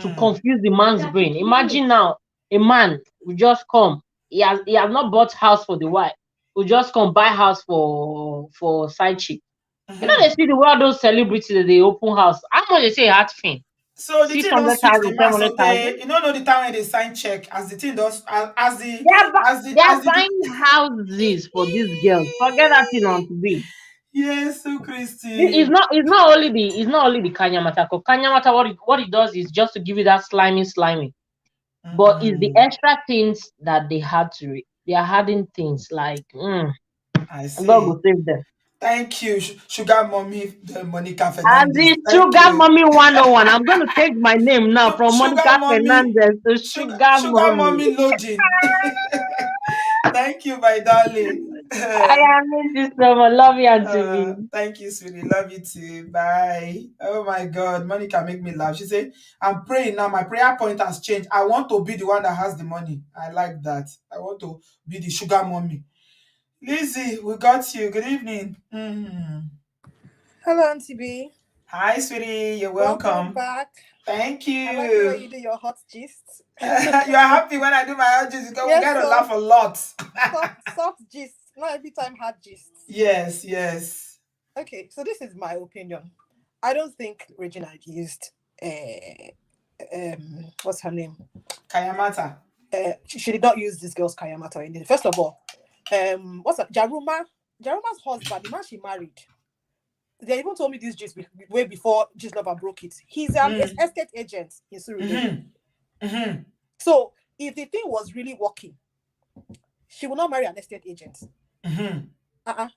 to Mm. confuse the man's brain. Imagine now a man will just come. He has not bought house for the wife. Will just come buy house for side chick. They Mhm. see the way all those celebrities that they open house. How much they say hat fee? So the Six thing don't hundred sweet the thousand, man, seven so hundred thousand. you don't know the time when they sign check, as the thing does, They are they are as the buying houses for these girls. Forget that thing on TV. yes, so It's Christy. not only the Kanyamata. Because Kanyamata, what it does is just to give you that slimy. But it's the Mm-mm. extra things that they had to they are adding things like I God see. will save them. Thank you, Sugar Mommy, Monica And Fernandez. the Thank Sugar you. Mommy 101. I'm going to change my name now from Sugar Monica Mommy, Fernandez to Sugar Sugar Mommy. Mommy loading. Thank you, my darling. I am this system. I love you, Auntie V. Thank you, sweetie. Love you too. Bye. Oh my God, Monica make me laugh. She said, "I'm praying now. My prayer point has changed. I want to be the one that has the money. I like that. I want to be the sugar mommy." Lizzie, we got you. Good evening. Hello, Auntie B. Hi, sweetie. You're Welcome welcome. back. Thank I like the way you. you do your hot gist. You're happy when I do my own gist, because we Yes, get to so laugh a lot. soft gist. Not every time hard gists. Yes, yes. Okay, so this is my opinion. I don't think Regina used what's her name? Kayamata. She did not use this girl's Kayamata in it. First of all, what's that? Jaruma's husband, the man she married. they even told me this gist way before Gist Lover broke it. He's Mm. estate agent in Surulere. Mm-hmm. So if the thing was really working, she would not marry an estate agent. Mm-hmm. Uh-uh.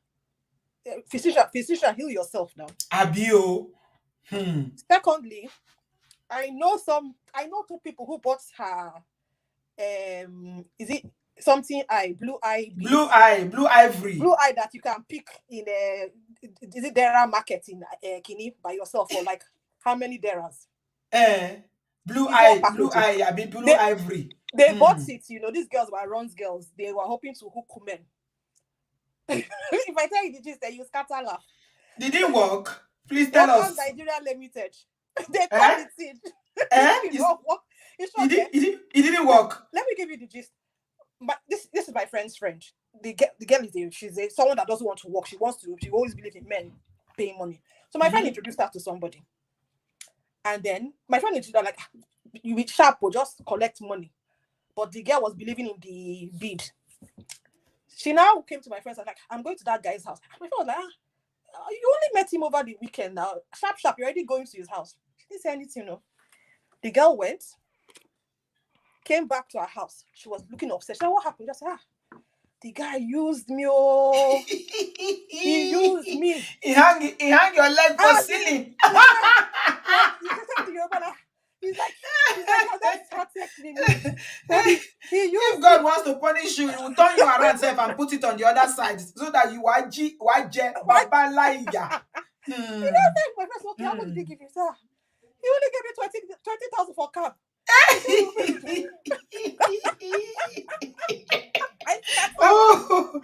Physician, heal yourself now. Abio. Secondly, I know two people who bought her is it something eye, blue eye beads? Blue ivory. Blue eye that you can pick in is it Dera market in Kini by yourself for like how many Deras? Blue It's all eye, packaging. I mean blue They- ivory. They bought it, these girls were runs girls. They were hoping to hook men. If I tell you the gist, then you scatter laugh. Did it work? Please tell Workers us. Nigeria Limited. They called it in. It did not work. It's okay. It didn't work. Let me give you the gist. But this is my friend's friend. The girl is she's someone that doesn't want to work. She always believes in men paying money. So my friend introduced her to somebody. And then my friend introduced her like, you be sharp or just collect money. But the girl was believing in the bid. She now came to my friends and like, I'm going to that guy's house. My friend was like, you only met him over the weekend now. Sharp, you're already going to his house. She didn't say anything, no. The girl went, came back to her house. She was looking upset. She said, what happened? Just said, the guy used me. Oh, he used me. He hang your leg for ceiling. He's like, that's how he used if God wants to punish you, he will turn you around self and put it on the other side so that you are Baba Laija. You know, my friend, okay, how much did he give you, sir? He only gave me 20,000 for cab. Oh,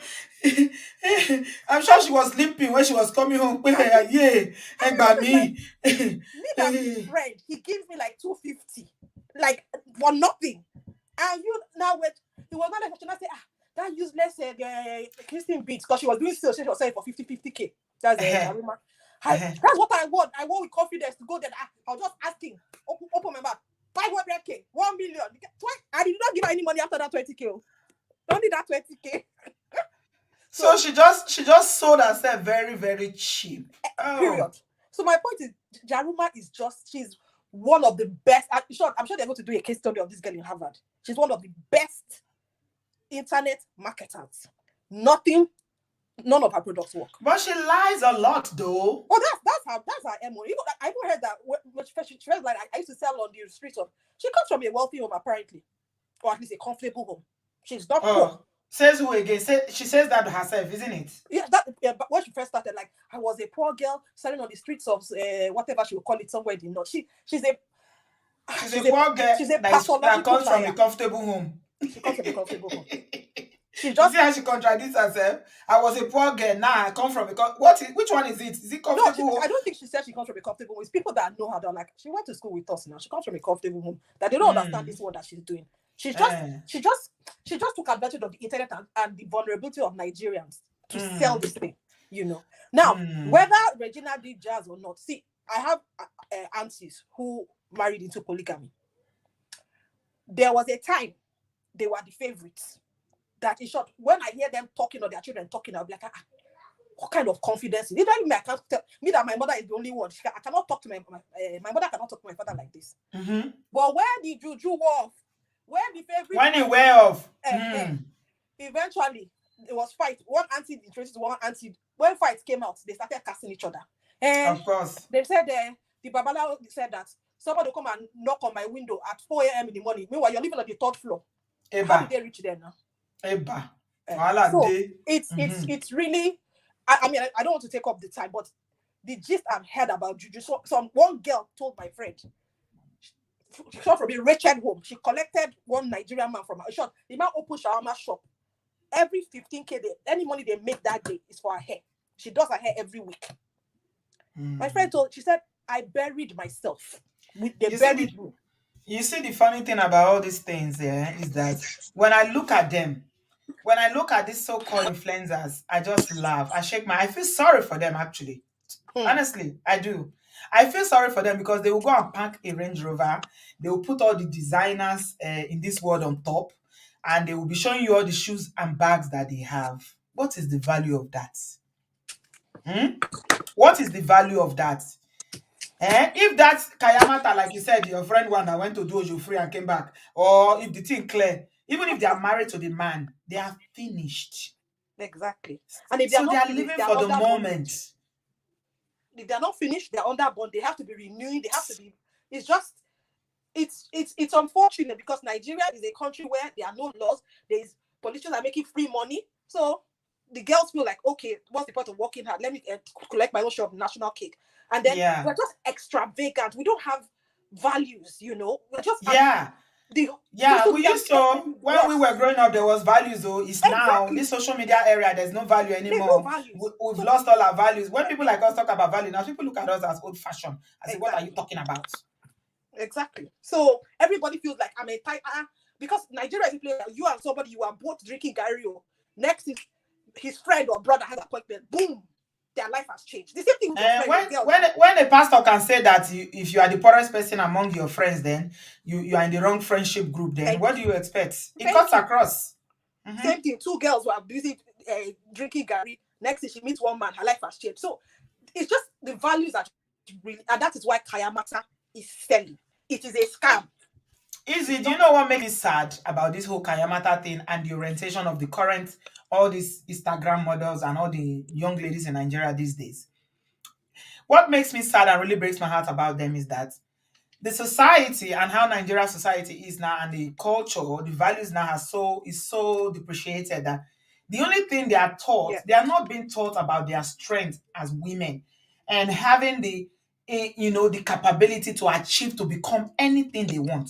I'm sure she was sleeping when she was coming home. Yeah, and by me. Me and his friend, he gives me like 250, like for nothing. And you now wait, he was not like, should I say, that useless Christine beats because she was doing sales, she was selling for 50K. That's that's what I want. I want with confidence to go there. I was just asking, open my mouth, 500K, 1 million. I did not give her any money after that 20K. Only that 20K. So she just sold herself very, very cheap. Period. So my point is, Jaruma is she's one of the best. I'm sure they're going to do a case study of this girl in Harvard. She's one of the best internet marketers. None of her products work. But she lies a lot, though. Oh, that's her MO. I even heard that she felt like I used to sell on the streets of. She comes from a wealthy home, apparently, or at least a comfortable home. She's not poor. Says who again? She says that herself, isn't it? Yeah, but when she first started, like, I was a poor girl selling on the streets of whatever she would call it, somewhere in the north. She's a poor girl. She's a that comes from a comfortable home. She comes from a comfortable home. She just see how she contradicts herself. I was a poor girl. Now I come from which one is it? Is it comfortable? No, I don't think she said she comes from a comfortable home. It's people that know her. They're like, she went to school with us now. She comes from a comfortable home. That they don't understand this one that she's doing. She just took advantage of the internet and the vulnerability of Nigerians to sell this thing. Now, whether Regina did jazz or not, see, I have aunties who married into polygamy. There was a time they were the favorites. That in short, when I hear them talking or their children talking, I'll be like, what kind of confidence? I can't tell me that my mother is the only one. I cannot talk to my mother cannot talk to my father like this. But where the juju wore, where the favorite when he wear off, eventually it was fight. One auntie introduced one auntie. When fights came out, they started casting each other. Of course, they said the babala said that somebody will come and knock on my window at 4 a.m. in the morning. Meanwhile, you're living on the 3rd floor. How did they reach there now? So it's really. I mean, I don't want to take up the time, but the gist I've heard about juju. So one girl told my friend. She from a wretched home. She collected one Nigerian man from her shop. The man opened shawarma shop. Every 15K, any money they make that day is for her hair. She does her hair every week. My friend she said, I buried myself with the buried room. You see, the funny thing about all these things is that when I look at them, when I look at these so-called influencers, I just laugh. I feel sorry for them, actually. Honestly, I do. I feel sorry for them because they will go and pack a Range Rover. They will put all the designers in this world on top, and they will be showing you all the shoes and bags that they have. What is the value of that? What is the value of that? If that's Kayamata, like you said, your friend one that went to do Ojo free and came back, or if the thing clear, even if they are married to the man, they are finished. Exactly. And if they are So they not are finished, living they are for the under moment. bondage. If they are not finished, they are under bond. They have to be renewing. They have to be. It's just. It's unfortunate because Nigeria is a country where there are no laws. There's politicians are making free money. So the girls feel like, okay, what's the point of working hard? Let me collect my own share of national cake. And then we're just extravagant. We don't have values, you know. We're just we used to, when we were growing up, there was values, though. It's now this social media area, there's no value anymore. There's no values. We've lost all our values. When people like us talk about value, now people look at us as old fashioned. I say, what are you talking about? Exactly. So everybody feels like I'm a type because Nigeria is a place that you and somebody, you are both drinking Gario. Next is his friend or brother has an appointment. Boom, their life has changed. The same thing with your friend, when a pastor can say that if you are the poorest person among your friends, then you are in the wrong friendship group, then what do you expect? It cuts across. Same thing, two girls who are busy drinking Gary. Next thing she meets one man, her life has changed. So it's just the values that really, and that is why Kayamata is selling. It is a scam. Easy, do you know what makes me sad about this whole Kayamata thing and the orientation of the current, all these Instagram models and all the young ladies in Nigeria these days? What makes me sad and really breaks my heart about them is that the society and how Nigeria society is now and the culture, the values now is so depreciated that the only thing they are taught, they are not being taught about their strength as women and having the the capability to achieve to become anything they want.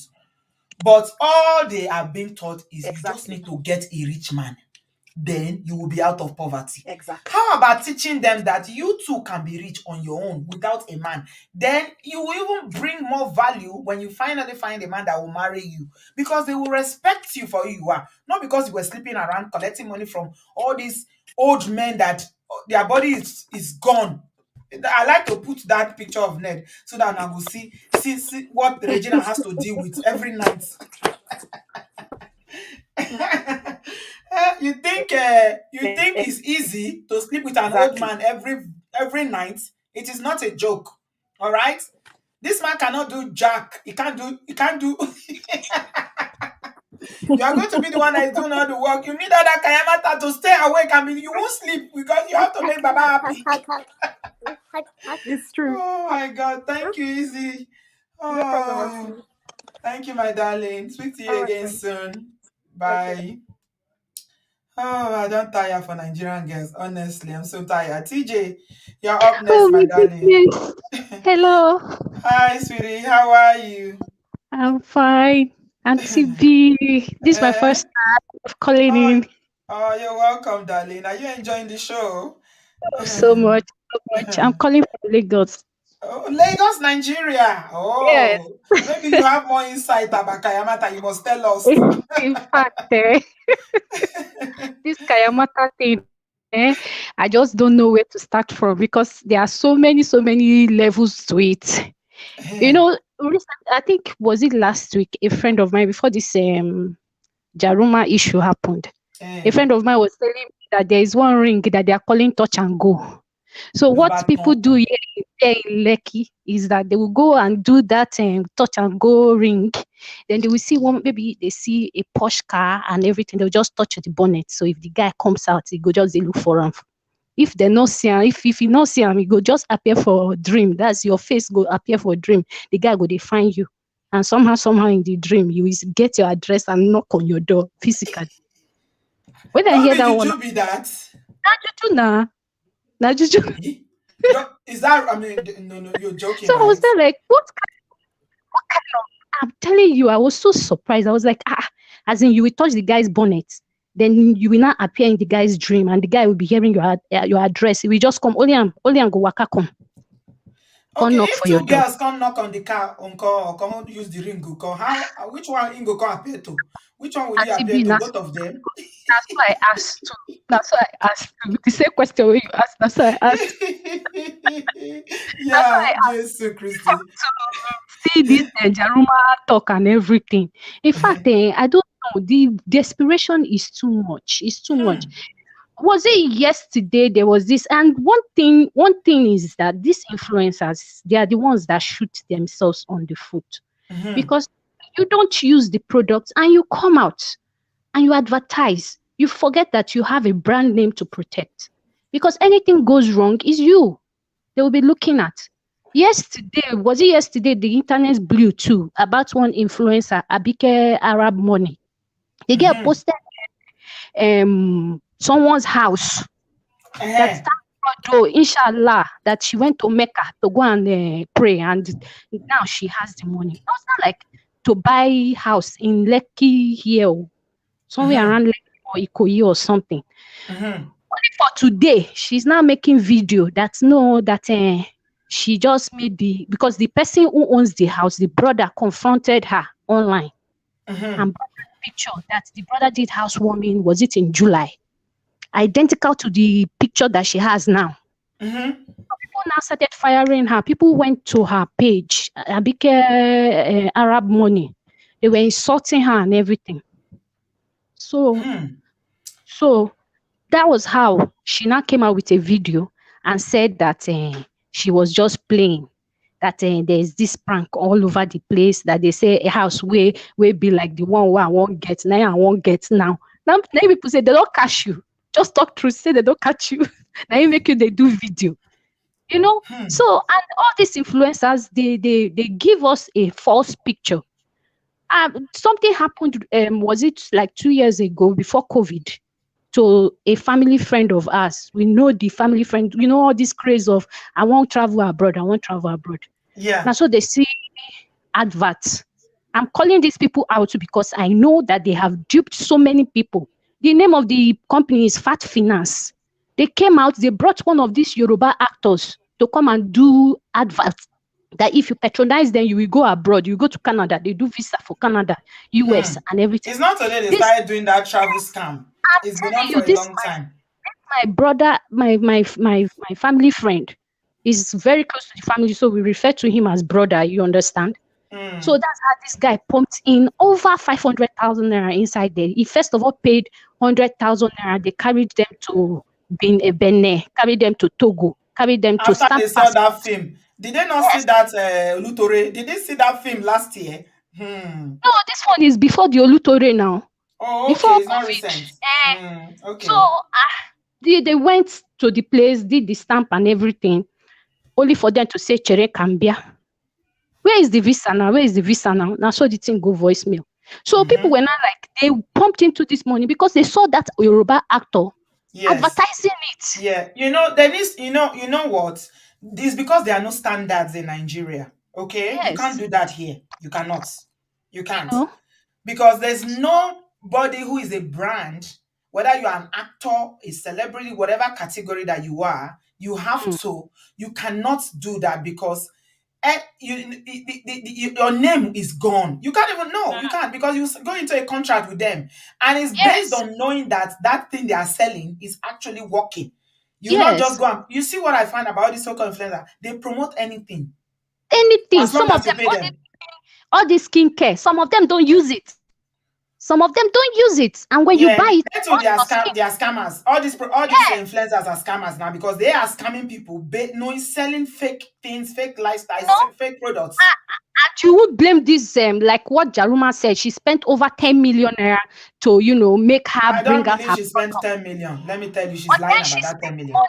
But all they are being taught is you just need to get a rich man. Then you will be out of poverty. Exactly. How about teaching them that you too can be rich on your own without a man? Then you will even bring more value when you finally find a man that will marry you, because they will respect you for who you are, not because you were sleeping around collecting money from all these old men that their body is gone. I like to put that picture of Ned so that I will see what Regina has to deal with every night. You think it's easy to sleep with an old man every night? It is not a joke. All right, this man cannot do jack. He can't do you are going to be the one that is doing all the work. You need other Kayamata to stay awake and you won't sleep because you have to make Baba happy. It's true. Oh my God, thank you, Easy. No problem. Thank you, my darling. Speak to you again soon. Bye. Okay. Oh, I don't tire for Nigerian girls. Honestly, I'm so tired. TJ, you're up next, my darling. Hello. Hi, sweetie. How are you? I'm fine. Auntie B, this is my first time of calling in. Oh, you're welcome, darling. Are you enjoying the show? So much. I'm calling from Lagos. Oh, Lagos, Nigeria. Oh, yes. Maybe you have more insight about Kayamata. You must tell us. In fact, this Kayamata thing, I just don't know where to start from because there are so many levels to it. You know, I think, was it last week, a friend of mine, before this Jaruma issue happened, a friend of mine was telling me that there is one ring that they are calling touch and go. So what people do here in Lekki is that they will go and do that touch and go ring. Then they will see maybe they see a Porsche car and everything. They'll just touch the bonnet. So if the guy comes out, he go just look for him. If they not see him, if he not see him, he go just appear for a dream. That's your face go appear for a dream. The guy go they find you. And somehow in the dream, you will get your address and knock on your door physically. When I hear that one, be that? Now, juju. Is that? I mean, no, you're joking. So right? I was there like, what kind of? I'm telling you, I was so surprised. I was like, as in, you will touch the guy's bonnet, then you will not appear in the guy's dream, and the guy will be hearing your address. He will just come, only and go waka come. Okay, if two girls come knock on the car, come use the ring, go come. Which one go come appear to? Which one will you appear to? Both of them? That's why I asked too. That's why I asked too. The same question you asked. That's why I asked. Yeah, yes, Christy. To see this Jaruma talk and everything. In fact, I don't know. The desperation is too much. It's too much. was it yesterday there was this, and one thing is that these influencers, they are the ones that shoot themselves on the foot, because you don't use the product and you come out and you advertise, you forget that you have a brand name to protect, because anything goes wrong is you, they will be looking at. Yesterday, was it yesterday, the internet blew too about one influencer, Abike Arab Money. The girl posted someone's house that, thank God, though, inshallah, that she went to Mecca to go and pray, and now she has the money. Now it's not like to buy house in Lekki here, somewhere around Lekki or Ikoyi or something. Only for today, she's now making video that she just made because the person who owns the house, the brother confronted her online and brought a picture that the brother did housewarming, was it in July? Identical to the picture that she has now. So people now started firing her. People went to her page, Abike Arab Money. They were insulting her and everything. So that was how she now came out with a video and said that she was just playing. That there's this prank all over the place, that they say a house will be like the one where I won't get now. I won't get now. Now people say they don't catch you. Just talk truth, say they don't catch you. Now you make you they do video. You know? So, and all these influencers, they give us a false picture. Something happened, was it like 2 years ago before COVID, to a family friend of ours. We know the family friend, all this craze of I won't travel abroad. Yeah. Now, so they see adverts. I'm calling these people out because I know that they have duped so many people. The name of the company is Fat Finance. They came out, they brought one of these Yoruba actors to come and do adverts, that if you patronize them, you will go abroad, you go to Canada, they do visa for Canada, US, and everything. It's not today they started doing that travel scam. It's been on for a long time. My brother, my family friend is very close to the family, so we refer to him as brother, you understand? So that's how this guy pumped in over 500,000 naira inside there. He first of all paid 100,000 naira. They carried them to Benin, carried them to Togo, carried them to After they saw that film, did they not see that Lutore? Did they see that film last year? No, this one is before the Olutore now. Oh, Before okay, it's not COVID. recent. Okay. So they went to the place, did the stamp and everything, only for them to say Chere Cambia. Where is the visa now? Now so the thing go voicemail. So people were not like, they pumped into this money because they saw that Yoruba actor advertising it. Yeah, there is, you know what? This because there are no standards in Nigeria. Okay, you can't do that here. You cannot. You can't. Because there's nobody who is a brand, whether you are an actor, a celebrity, whatever category that you are, you cannot do that because your name is gone. You can't even know. You can't, because you go into a contract with them and it's based on knowing that that thing they are selling is actually working. You not just go and you see what I find about this so-called influencer. They promote anything. As long Some as of you them, pay them. all this skincare, some of them don't use it. And when you buy it, they are scammers. All these influencers are scammers now because they are scamming people, knowing selling fake things, fake lifestyles, fake products. And you would blame this, like what Jaruma said, she spent over 10 million naira to, make her I bring don't out believe her she spent product. 10 million. Let me tell you, she's But lying then about she that 10 spent million. money,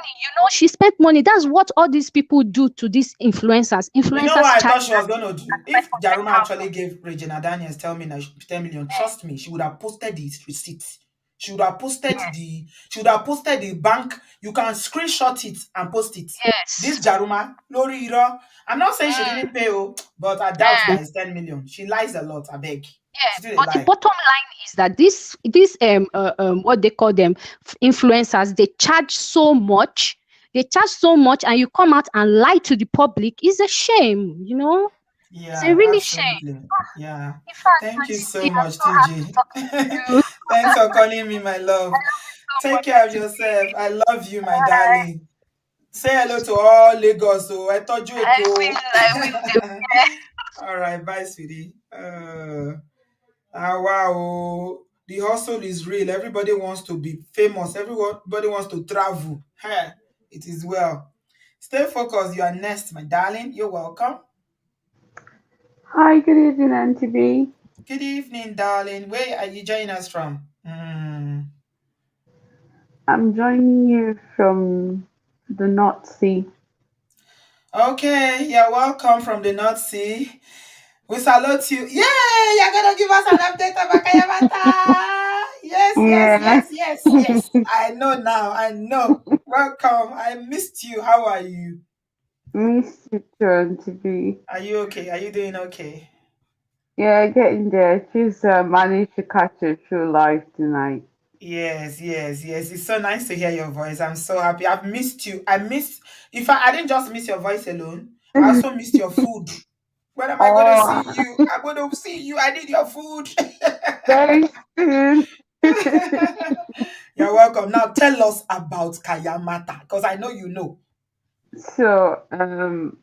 she spent money. That's what all these people do to these influencers. You know what I thought she was charge going to do? If Jaruma actually gave Regina Daniels 10 million, trust me, she would have posted the receipts. She would have posted the bank. You can screenshot it and post it. This Jaruma, Lori Iro. I'm not saying she didn't pay, but I doubt that it's 10 million. She lies a lot, I beg. She did a But lie. the bottom line is that this what they call them influencers, they charge so much. And you come out and lie to the public is a shame, Yeah, it's a really absolutely. shame. Yeah. In fact, Thank you so I'm much, so happy TJ. talking to you. Thanks for calling me, my love. So Take much, care of Auntie. yourself. I love you, my darling. Say hello to all Lagos. So I told you a I will. All right, bye, sweetie. Wow. The hustle is real. Everybody wants to be famous. Everybody wants to travel. Hey, it is well. Stay focused. You are next, my darling. You're welcome. Hi, good evening, Auntie B. Good evening, darling. Where are you joining us from? I'm joining you from the North Sea. Okay, you're welcome from the North Sea. We salute you. Yay! You're gonna give us an update about Kayamata. Yes, yes, Yeah, yes, yes, yes. I know now. I know. Welcome. I missed you. How are you? miss you too, Auntie B. Are you okay? Are you doing okay? Yeah, getting there. She's managed to catch her through life tonight. Yes, yes, yes. It's so nice to hear your voice. I'm so happy. I've missed you. I missed, if I didn't just miss your voice alone, I also missed your food. When am I going to see Oh, you? I'm going to see you. I need your food. very soon. You're welcome. Now tell us about Kayamata because I know you know. So,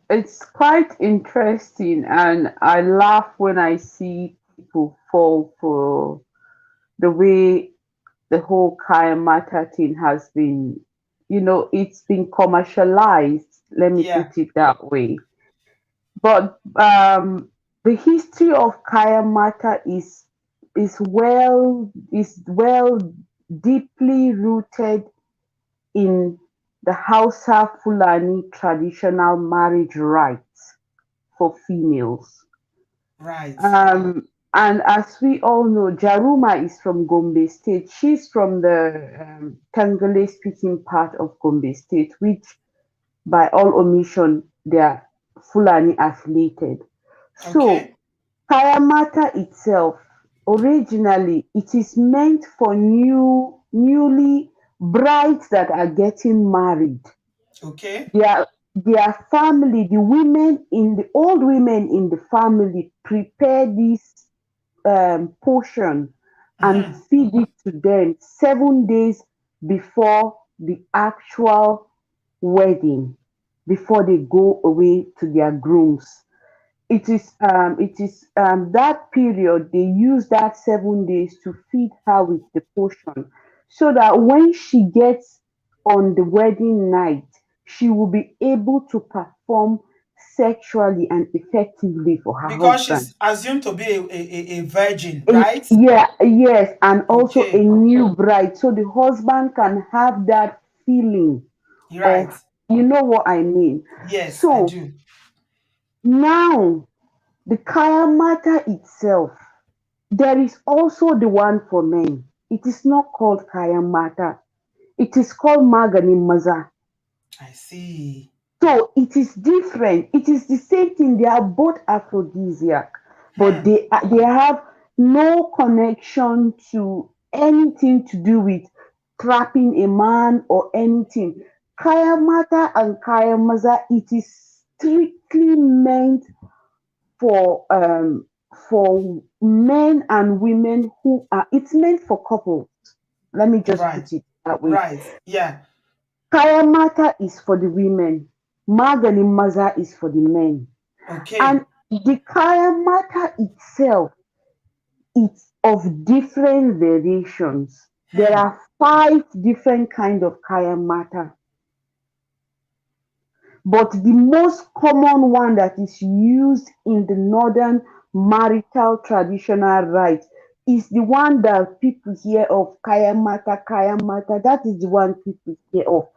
it's quite interesting, and I laugh when I see people fall for the way the whole Kayamata thing has been, it's been commercialized, let me Yeah, put it that way. But the history of Kayamata is well deeply rooted in the Hausa Fulani traditional marriage rights for females. right. And as we all know, Jaruma is from Gombe State. She's from the Tangale speaking part of Gombe State, which by all omission, they are Fulani affiliated. So, Okay, Kayamata itself, originally, it is meant for newly brides that are getting married. okay. Their family, the old women in the family prepare this portion and Mm-hmm. feed it to them 7 days before the actual wedding, before they go away to their grooms. It is that period they use that 7 days to feed her with the potion, so that when she gets on the wedding night, she will be able to perform sexually and effectively for her Because husband. she's assumed to be a virgin, right? Yeah, yes, and also a Okay, new bride, so the husband can have that feeling you're right. of, you know what I mean. Yes, I So do. now the kaya matter itself, there is also the one for men. It is not called kaya matter. It is called magani maza. I see. So it is different. It is the same thing. They are both aphrodisiac, but Hmm. they have no connection to anything to do with trapping a man or anything. Kaya mata and kaya maza, it is strictly meant for men and women who are. It's meant for couples. Let me just Right, put it that way. right. Yeah. Kayamata is for the women. Maganin Maza is for the men. Okay. And the Kayamata itself is of different variations. There Hmm. are 5 different kind of Kayamata. But the most common one that is used in the northern marital traditional rites is the one that people hear of, Kayamata, Kayamata. That is the one people hear of.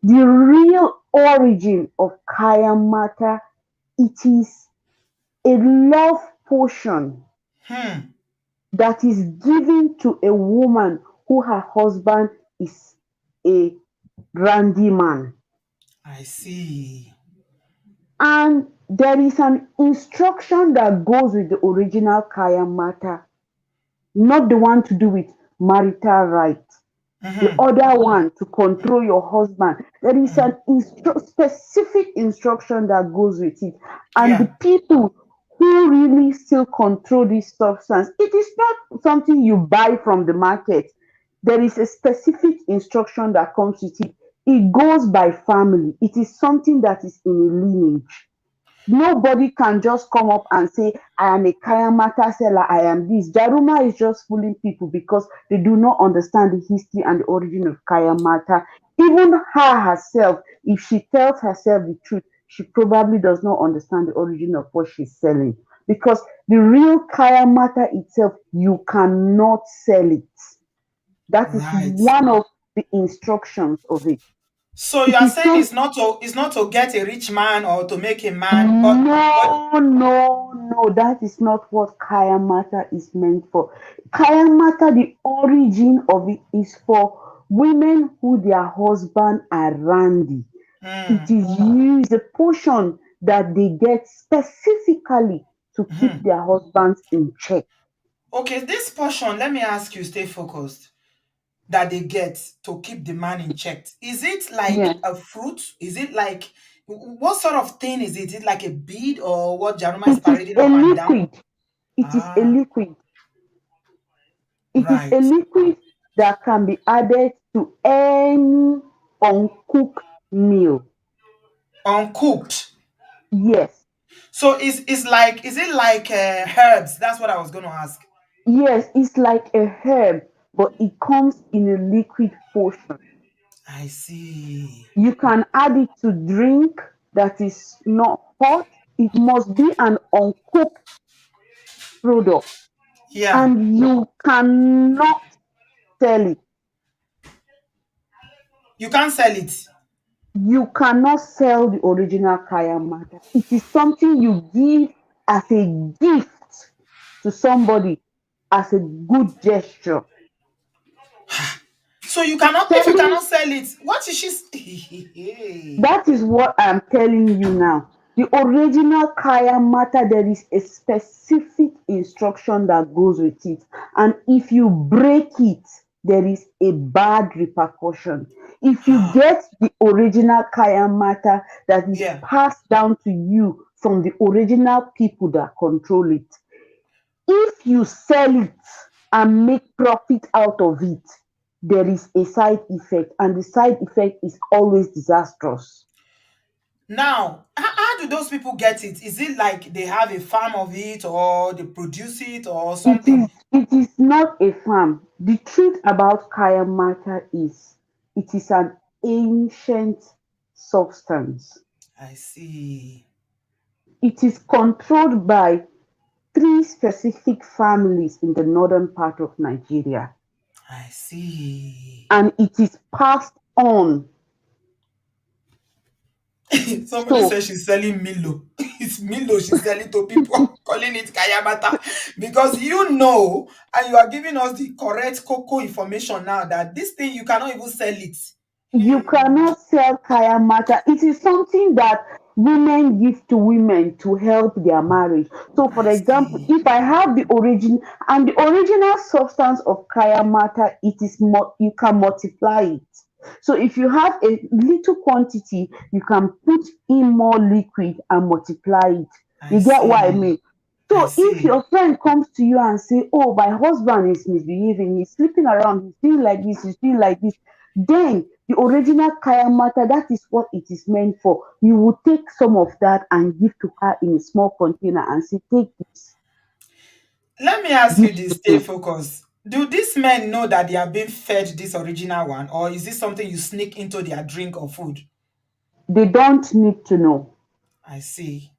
The real origin of Kayamata, it is a love potion Hmm. that is given to a woman who her husband is a brandy man. I see. And there is an instruction that goes with the original Kayamata, not the one to do with marital rights. The Mm-hmm. other one to control your husband. There is an specific instruction that goes with it. And the Yeah. people who really still control this substance, it is not something you buy from the market. There is a specific instruction that comes with it. It goes by family. It is something that is in a lineage. Nobody can just come up and say, I am a Kayamata seller, I am this. Jaruma is just fooling people because they do not understand the history and the origin of Kayamata. Even her herself, if she tells herself the truth, she probably does not understand the origin of what she's selling. Because the real Kayamata itself, you cannot sell it. That is Right. one of the instructions of it. So you It are is saying so it's not to get a rich man or to make a man, but no, no, no, that is not what Kaya Mata is meant for. Kaya Mata, the origin of it is for women who their husband are randy. It is used, a portion that they get specifically to keep their husbands in check. okay, this portion, let me ask you, stay focused, that they get to keep the man in check. Is it like Yeah. a fruit? Is it like what sort of thing is it? Is it like a bead or what Jaruma is It is parading a up and down? liquid. It is a Ah, liquid. It is a right. liquid that can be added to any uncooked meal. Uncooked. Yes, So is it like herbs? That's what I was going to ask. yes, it's like a herb, but it comes in a liquid portion. I see. You can add it to drink that is not hot. It must be an uncooked product, Yeah. and you cannot sell it. You can't sell it. You cannot sell the original kaya mata. It is something you give as a gift to somebody as a good gesture. So you cannot, if you Selling, cannot sell it, what is she? that is what I'm telling you now. The original kaya mata, there is a specific instruction that goes with it. And if you break it, there is a bad repercussion. If you get the original kaya mata that is Yeah. passed down to you from the original people that control it, if you sell it and make profit out of it, there is a side effect, and the side effect is always disastrous. Now, how do those people get it? Is it like they have a farm of it or they produce it or something? It is not a farm. The truth about kaya mata is it is an ancient substance. I see. It is controlled by three specific families in the northern part of Nigeria, I see. and it is passed on. Somebody So says she's selling Milo. It's Milo she's selling to people, calling it Kayamata. Because you know, and you are giving us the correct cocoa information now that this thing you cannot even sell it. you cannot sell kaya mata. It is something that women give to women to help their marriage. So, for I example, see. if I have the origin and the original substance of kaya mata, it is you can multiply it. So, if you have a little quantity, you can put in more liquid and multiply it. I You get what I see. mean? I So if see. your friend comes to you and say, "Oh, my husband is misbehaving, he's sleeping around, he's doing like this, he's doing like this," then the original kaya mata, that is what it is meant for. You will take some of that and give to her in a small container and say, "Take this, Let me ask give you this, to stay him." focused. Do these men know that they are being fed this original one, or is this something you sneak into their drink or food? They don't need to know. I see.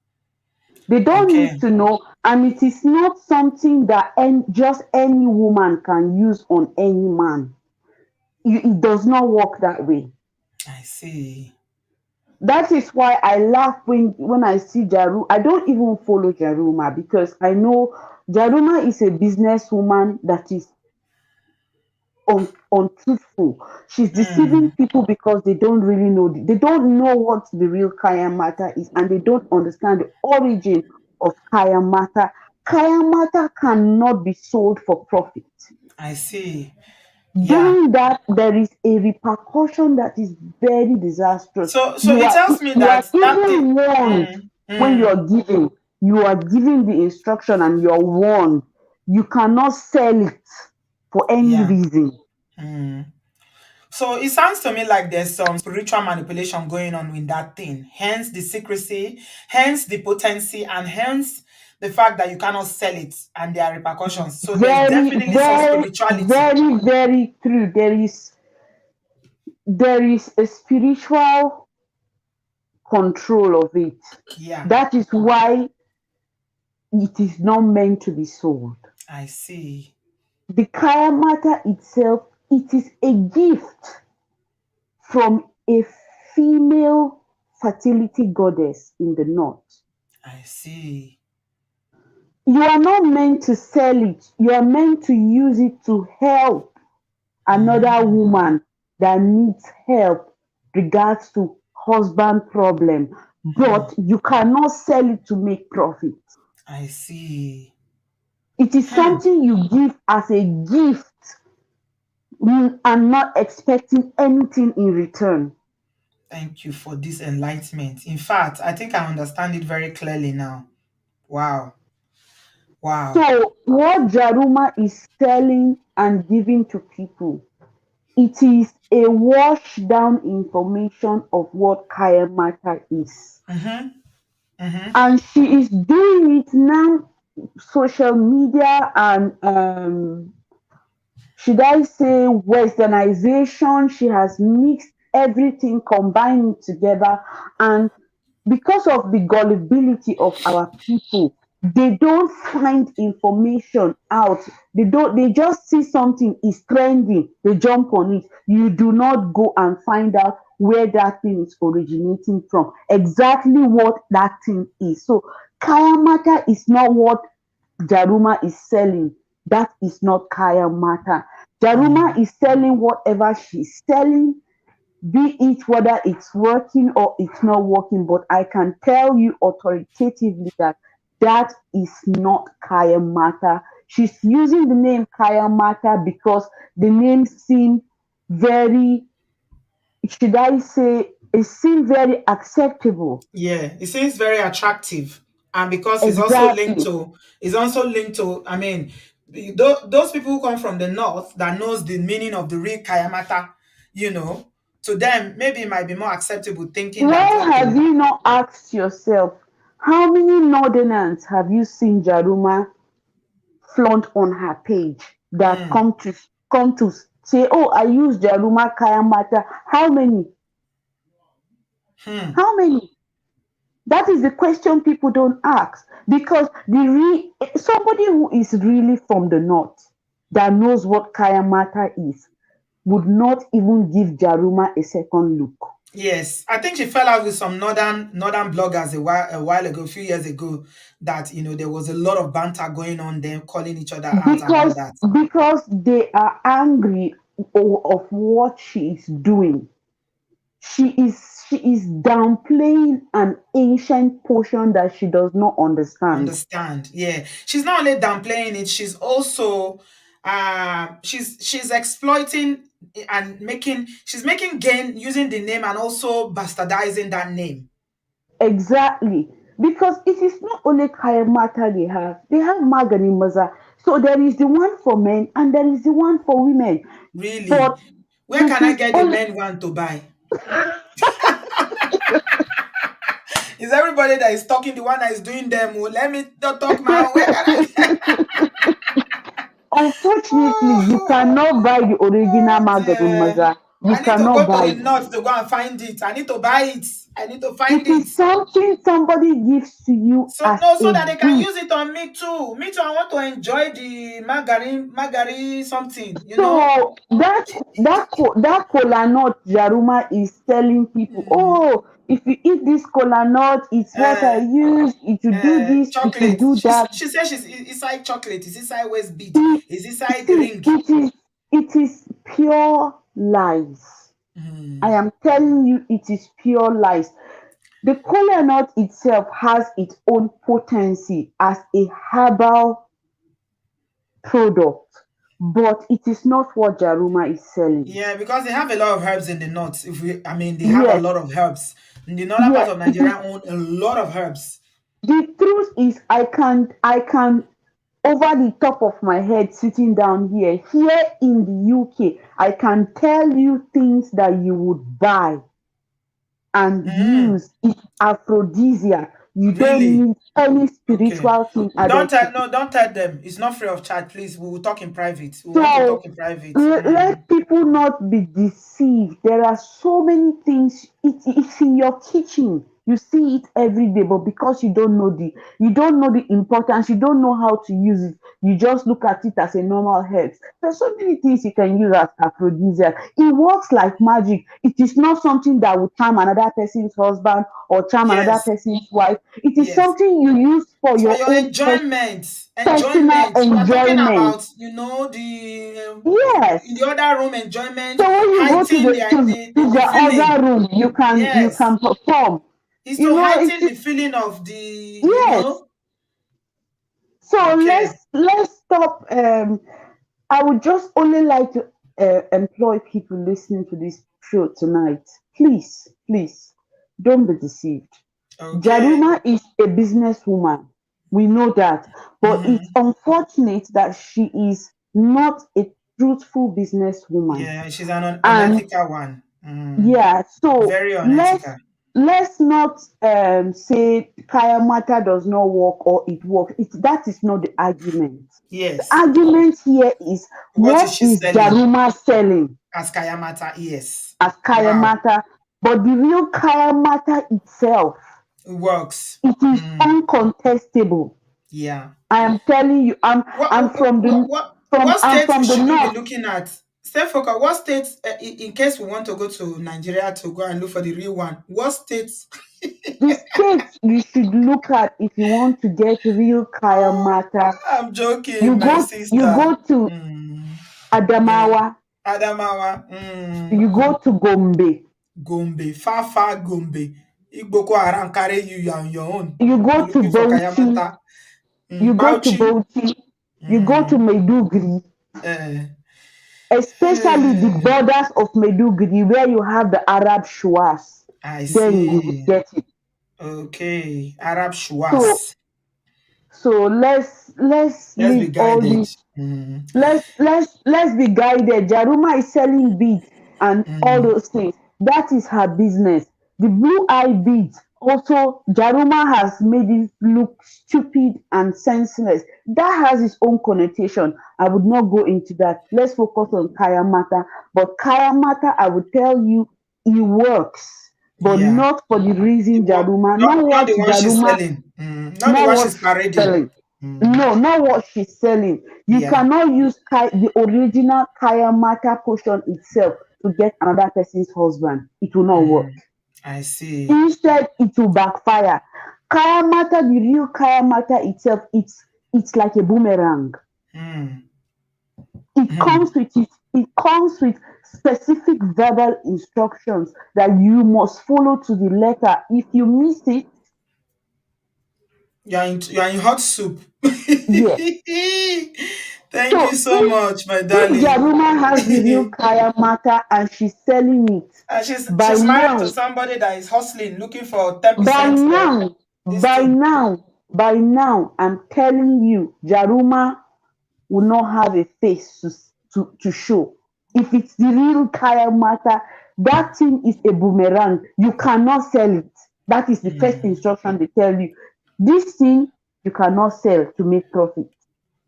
They don't Okay. need to know, and it is not something that just any woman can use on any man. It does not work that way. I see. That is why I laugh when I see Jaru. I don't even follow Jaruma because I know Jaruma is a businesswoman that is untruthful. She's deceiving people because they don't really know. They don't know what the real Kaya Mata is, and they don't understand the origin of Kaya Mata. Kaya Mata cannot be sold for profit. I see. Yeah. Doing that, there is a repercussion that is very disastrous. So it tells me You are that that thing. even warned Mm, when you mm, are giving. You are giving the instruction and you are warned. You cannot sell it for any yeah. reason. Mm. So it sounds to me like there's some spiritual manipulation going on in that thing. Hence the secrecy, hence the potency, and hence the fact that you cannot sell it and there are repercussions. So there's Very, definitely some very, spirituality. very, very true. There is a spiritual control of it. Yeah, That is why it is not meant to be sold. I see. The Kayamata itself, it is a gift from a female fertility goddess in the north. I see. You are not meant to sell it, you are meant to use it to help another woman that needs help regards to husband problem, but you cannot sell it to make profit. I see. It is Hmm. something you give as a gift, and not expecting anything in return. Thank you for this enlightenment. In fact, I think I understand it very clearly now. Wow. Wow. So what Jaruma is selling and giving to people, it is a wash down information of what Kayamata is. And she is doing it now, social media and should I say westernization. She has mixed everything, combined together, and because of the gullibility of our people, they don't find information out. They just see something is trending, they jump on it. You do not go and find out where that thing is originating from, exactly what that thing is. So Kayamata is not what Jaruma is selling. That is not Kayamata. Jaruma is selling whatever she's selling, be it whether it's working or it's not working. But I can tell you authoritatively that that is not Kayamata. She's using the name Kayamata because the name seems very, should I say, it seems very acceptable. Yeah, it seems very attractive, and because Exactly. it's also linked to. I mean, those people who come from the north that knows the meaning of the real Kayamata, to them maybe it might be more acceptable, thinking that Why have okay, you not asked yourself how many Northerners have you seen Jaruma flaunt on her page that come to say, "Oh, I use Jaruma Kayamata." How many? How many? That is the question people don't ask, because somebody who is really from the north that knows what Kayamata is would not even give Jaruma a second look. yes, I think she fell out with some northern bloggers a while ago, a few years ago, that there was a lot of banter going on, them calling each other out and all because that. because they are angry of what she is doing. She is downplaying an ancient portion that she does not understand. Understand? Yeah, she's not only downplaying it, she's also she's exploiting and making gain using the name and also bastardizing that name. Exactly. Because it is not only Kayamata they have Magani Maza. So there is the one for men and there is the one for women. Really, But where it can I is get the only men one to buy? Is everybody that is talking the one that is doing them? Oh, let me not talk my own. Where can I get? unfortunately you Oh, cannot buy the original oh Magani dear. Maza. You I need to cannot go to buy the it. north to go and find it. I need to buy it. I need to find It it. is something somebody gives to you So as no, so a that they can gift. use it on me too. Me too. I want to enjoy the margarine something. So that kola nut Jaruma is telling people, oh, if you eat this kola nut, it's what I Uh, use. It will do this, it will chocolate. do She that. she says she's inside chocolate. It's inside waist bead. It, It's inside see, ring. it is pure lies. I am telling you, it is pure lies. The kola nut itself has its own potency as a herbal product, but it is not what Jaruma is selling. Yeah, because they have a lot of herbs in the north. They have a Yes, lot of herbs. In the northern part yes. of It is Nigeria own a lot of herbs. the truth is I can over the top of my head sitting down here in the UK, I can tell you things that you would buy and Mm. use. It's aphrodisiac. You don't Really? need any Okay. spiritual thing added to it. Don't tell them. It's not free of charge, please. We will talk in private. We want to So talk in private. Mm. let people not be deceived. There are so many things. It's in your kitchen. You see it every day, but because you don't know the importance, you don't know how to use it. You just look at it as a normal herb. There's so many things you can use as aphrodisiac. It works like magic. It is not something that will charm another person's husband or charm another Yes. person's wife. It is Yes. something you use for For your your own enjoyment. personal Enjoyment. You are talking enjoyment. about, the in the Yes. other room enjoyment, So when you go to heighten the the feeling. other room, you Yes. can perform. It's You to know, it heighten is the feeling of the, yes. So Okay. let's stop. I would just only like to employ people listening to this show tonight. Please, don't be deceived. Okay. Jaruma is a businesswoman. We know that, but it's Mm-hmm. unfortunate that she is not a truthful businesswoman. Yeah, she's an And unethical one. Mm. yeah, so Very unethical. let's not say Kayamata does not work or it works. That is not the argument. The Yes. argument here is What is what she is selling? Jaruma selling As Kayamata, yes. as Wow. Kayamata, but the real Kayamata itself, It works. it is Mm. uncontestable. Yeah. I am telling you, I'm from the What I'm states from the should we be north. looking at? Stay focused. What states, in case we want to go to Nigeria to go and look for the real one? What states? The states you should look at if you want to get real Kayamata. I'm joking, You my go sister. to Mm. Yeah. Adamawa, Adamawa. Mm. you go to Gombe, Gombe. Far, far Gombe. If Boko Haram carry you, you're on your own. you You're go to looking for Bauchi, Kayamata. Mm. Bauchi. You go to Mm. Maiduguri, Eh. especially the borders of Maiduguri where you have the Arab Shuas, I then you will see. get it. Okay. Arab So Shuas. let's Let's be leave all guided. this. Mm. Let's be guided. Jaruma is selling beads and all Mm. those things. That is her business. The blue eye beads also Jaruma has made it look stupid and senseless. That has its own connotation. I would not go into that. Let's focus on Kayamata. But Kayamata, I would tell you, it works, but Yeah. not for the reason Jaruma. Not the one she's selling. Not the Not one what she's she's parading. selling. Mm. No, not what she's selling. You Yeah. cannot use the original Kaya Mata potion itself to get another person's husband. It will not work. Mm. I see. Instead, it will backfire. Kaya Mata, the real Kaya Mata itself, it's like a boomerang. Mm. It Mm. comes with it. It comes with specific verbal instructions that you must follow to the letter. If you miss it, You're in hot soup. yes. Thank you So so much, my if darling. Jaruma has the real Kaya Mata and she's selling it by She's married to now, somebody that is hustling, looking for ten by percent now, this by thing. now, by now, I'm telling you, Jaruma will not have a face to show. If it's the real Kaya Mata, that thing is a boomerang. You cannot sell it. That is the first Mm. instruction they tell you. This thing you cannot sell to make profit.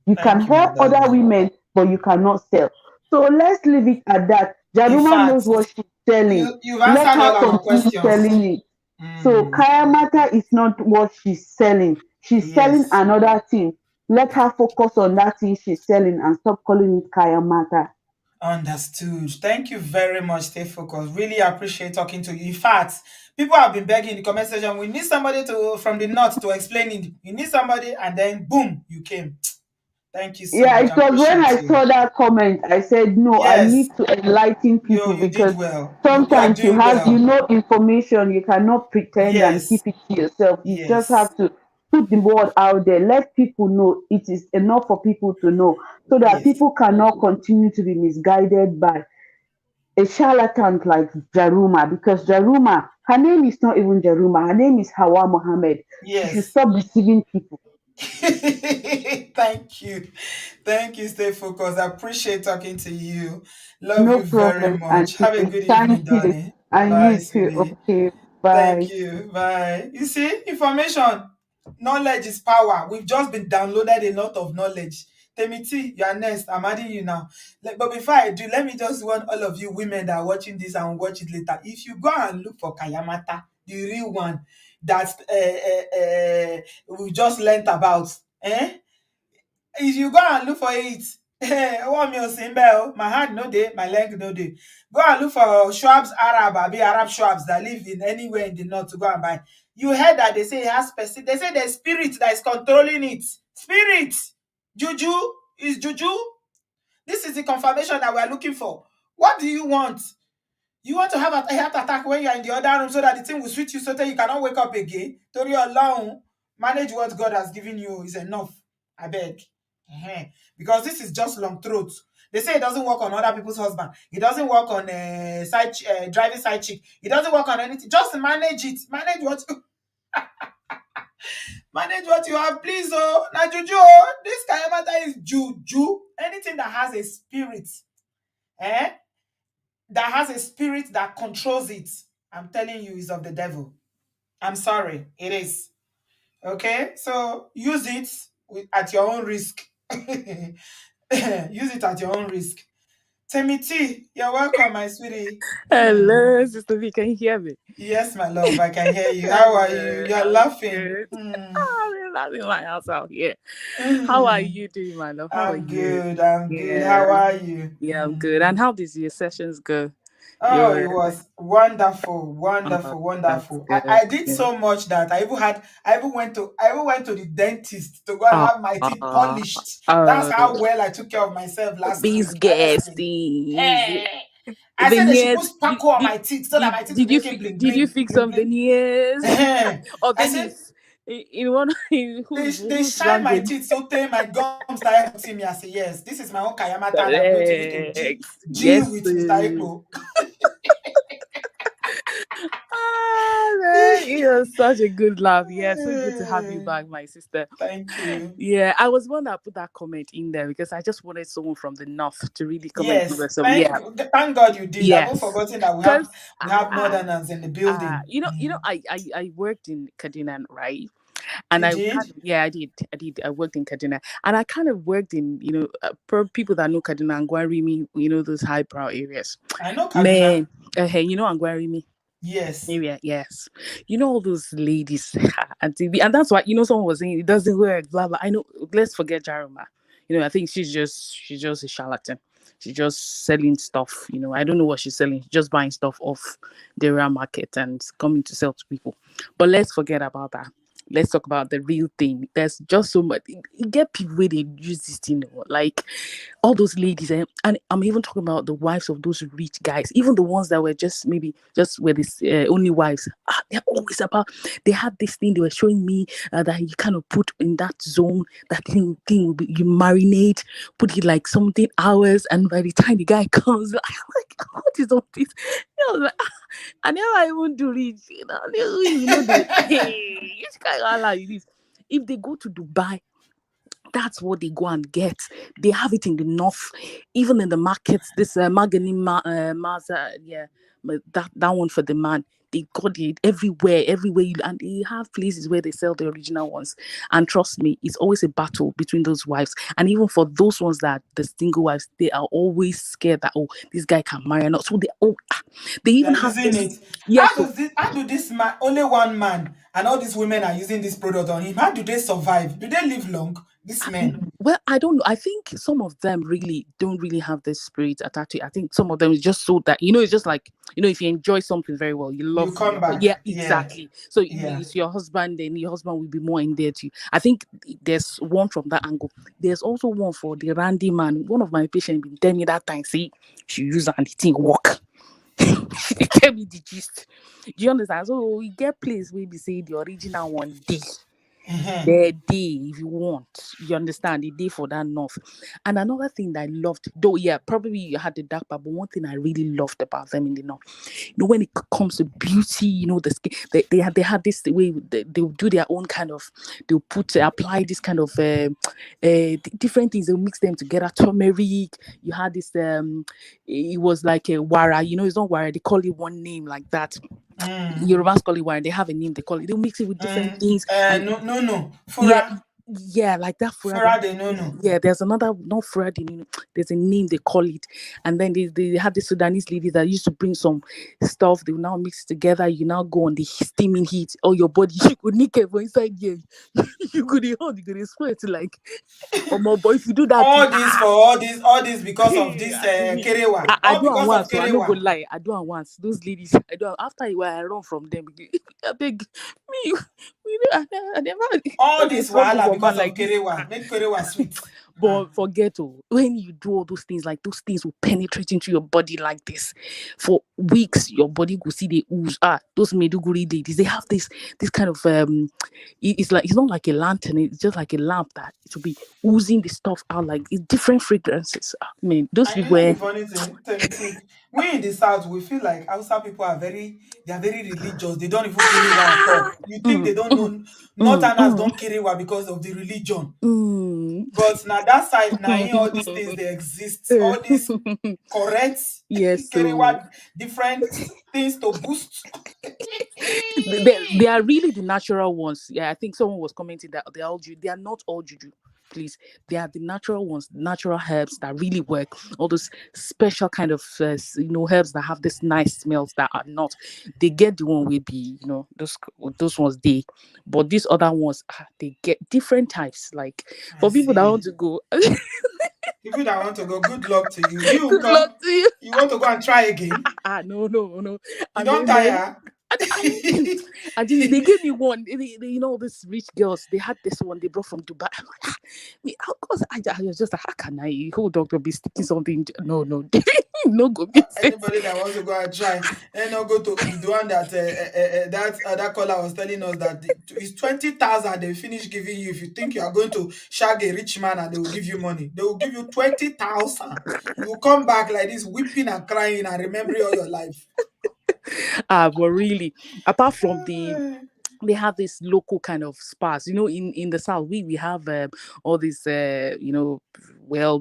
You can Thank you, my help other darling. women, but you cannot sell. So let's leave it at that. In Jaruma fact, knows what she's selling. you've Let answered her all our continue questions. selling it. So Mm. Kayamata is not what she's selling. She's selling Yes. another thing. Let her focus on that thing she's selling and stop calling it Kayamata. Understood. Thank you very much. Stay focused. Really appreciate talking to you. In fact, people have been begging in the comment section. We need somebody to from the north to explain it. You need somebody, and then boom, you came. Thank you so Yeah, much. it I was when appreciate I you. saw that comment, I said, no, I Yes, need to enlighten people you did because well. You are sometimes doing well. information, you cannot pretend and Yes, keep it to yourself. You just yes, have to put the word out there, let people know it is enough for people to know so that yes, people cannot continue to be misguided by a charlatan like Jaruma because Jaruma, her name is not even Jaruma, her name is Hawa Mohammed. She should yes. stop deceiving people. Thank you. Thank you. Stay focused. I appreciate talking to you. Love No you very problem, much. Have a Auntie. good Thank evening, you. darling. And Bye, you too. sweetie. Okay. Thank Bye. you. Bye. You see, information, knowledge is power. We've just been downloaded a lot of knowledge. Temiti, you are next. I'm adding you now. But before I do, let me just warn all of you women that are watching this and will watch it later. If you go and look for Kayamata, the real one that we just learnt about, if you go and look for it, ọwọ́ mi ò sí ńbẹ̀ o, my hand no dey, my leg no dey. Go and look for Schwab's Arab, abi Arab Schwabs that live in anywhere in the north to go and buy. You heard that they say it has specific, they say there's spirit that is controlling it. Spirit, juju is juju. This is the confirmation that we are looking for. What do you want? You want to have a heart attack when you are in the other room so that the thing will sweet you so that you cannot wake up again? Torí Ọlọ́run, manage what God has given you is enough. I beg. Because this is just long throat. They say it doesn't work on other people's husband. It doesn't work on driving side chick. It doesn't work on anything. Just manage it. Manage what you manage what you have, please. Oh, now juju. Oh, this Kayamata is juju. Anything that has a spirit, that has a spirit that controls it, I'm telling you, is of the devil. I'm sorry, it is. Okay, so use it at your own risk. Use it at your own risk. Temiti, you're welcome, my sweetie. Hello, Sister V, can you hear me? Yes, my love, I can hear you. How are you? You're I'm laughing. good. I'm laughing my house out here. How are Mm. you doing, my love? How are I'm you? good. I'm good. How Yeah, are you? yeah, I'm good. And how did your sessions go? Oh, it Your was wonderful, oh, wonderful, that's wonderful. good. I did Yeah. so much that I even went to the dentist to go and Oh, have my teeth polished. That's oh, how well I took care of myself last these week. Honestly. guesties. Hey. I said they should Veneers. put spackle on my teeth so that my teeth will Did be you making bling did you bling fix bling some bling. veneers or I said veneers? In one, they whose shine my language? teeth so my gums started hurting me. I say, yes, this is my own Kayamata and I'm going to use to Correct. G Yes, with Mr. sir. Eko. Ah, man, it was such a good laugh. Yeah, so good to have you back, my sister. Thank you. Yeah, I was one that put that comment in there because I just wanted someone from the north to really come and give Yes, us some. Yeah, thank God you did. I've even yes, forgotten that because we have northerners in the building. I worked in Kaduna, right? And You I did? kind of, yeah, I did. I worked in Kaduna, and I kind of worked in, people that know Kaduna and Gwarimi, those highbrow areas. I know Kaduna. Man, hey, and Gwarimi Yes. area, yes. All those ladies and TV, and that's why someone was saying it doesn't work, blah blah. I know. Let's forget Jaruma. I think she's just a charlatan. She's just selling stuff. I don't know what she's selling. She's just buying stuff off the real market and coming to sell to people. But let's forget about that. Let's talk about the real thing. There's just so much. You get people where they use this thing, like all those ladies, and I'm even talking about the wives of those rich guys, even the ones that were just maybe just were this only wives. They're always about. They had this thing they were showing me that you kind of put in that zone. That thing will be, you marinate, put it like something hours, and by the time the guy comes, I'm like, what is all this? I was like, I never even do it. Hey, this guy like this. If they go to Dubai, that's what they go and get. They have it in the north, even in the markets. This Maza, yeah, but that one for the man. They got it everywhere, and they have places where they sell the original ones. And trust me, it's always a battle between those wives. And even for those ones that the single wives, they are always scared that this guy can marry or not. So they They even are have using this. it. Yes, so How do this man, only one man, and all these women are using this product on him? How do they survive? Do they live long? These men. well, I don't know. I think some of them really don't really have this spirit attached to it. I think some of them is just so that it's just like if you enjoy something very well, you You love come yeah, back. Yeah. exactly. So Yeah. it's your husband, then your husband will be more in there too. I think there's one from that angle. There's also one for the Randy man. One of my patients been tell me that time, see, she use and the thing work. They tell me the gist. Do you understand? So we get place where we say the original one day. Their day, if you want, you understand, the day for that north. And another thing that I loved, though, yeah, probably you had the dark part, but one thing I really loved about them in the north, when it comes to beauty, the skin, they had this way they'll do their own kind of, they'll apply this kind of different things, they'll mix them together. Turmeric, you had this it was like a wara, it's not wara, they call it one name like that. Yorubas call it wara, they have a name, they call it, they'll mix it with different things. And No. yeah, Fura. yeah, like that fura. Fura de no. Yeah, there's another, not fura de no. There's a name they call it. And then they had the Sudanese lady that used to bring some stuff. They will now mix it together. You now go on the steaming heat. Or your body, you could nick it inside here. You could hold, you could sweat like. Oh my boy, if you do that, All this because of this kerewa. I All do it because of once, so I no go kerewa. lie. I do it once. Those ladies, I do it after a while. I run from them. I beg me, I never All they this struggle wahala for man because of like this. kerewa. Make kerewa sweet. But forget, when you do all those things, like those things will penetrate into your body like this. For weeks, your body will see the ooze. Those Meduguri ladies, they have this kind of it's like, it's not like a lantern, it's just like a lamp that it will be oozing the stuff out, like it's different fragrances. I mean, those And you people know the funny thing, Temiti, we in the south we feel like Hausa people are very religious. They don't even kerewa at all. You think mm, they don't mm, know mm, Northerners mm, don't kerewa because of the religion. mm. But now that side, now all these things they exist. All these correct Yes, so kerewa, different things to boost. they are really the natural ones. Yeah, I think someone was commenting that they're all juju. They are not all juju. Please, they are the natural ones, natural herbs that really work. All those special kind of herbs that have this nice smells that are not. They get the one will be those ones they, but these other ones they get different types. Like I for people that see. want to go, People that want to go, good luck to you. You good luck come, to you. you want to go and try again. No. You And don't then tire. actually, they gave me one. These rich girls, they had this one they brought from Dubai. I'm like, of course, I was just like, how can I, who doctor be sticking something? No, no, go get it. Anybody that wants to go and try, and not go to the one that that caller was telling us that it's 20,000 they finish giving you if you think you are going to shag a rich man and they will give you money. They will give you 20,000. You will come back like this, weeping and crying and remembering all your life. But really, apart from they have this local kind of spas. In the south, we have all these well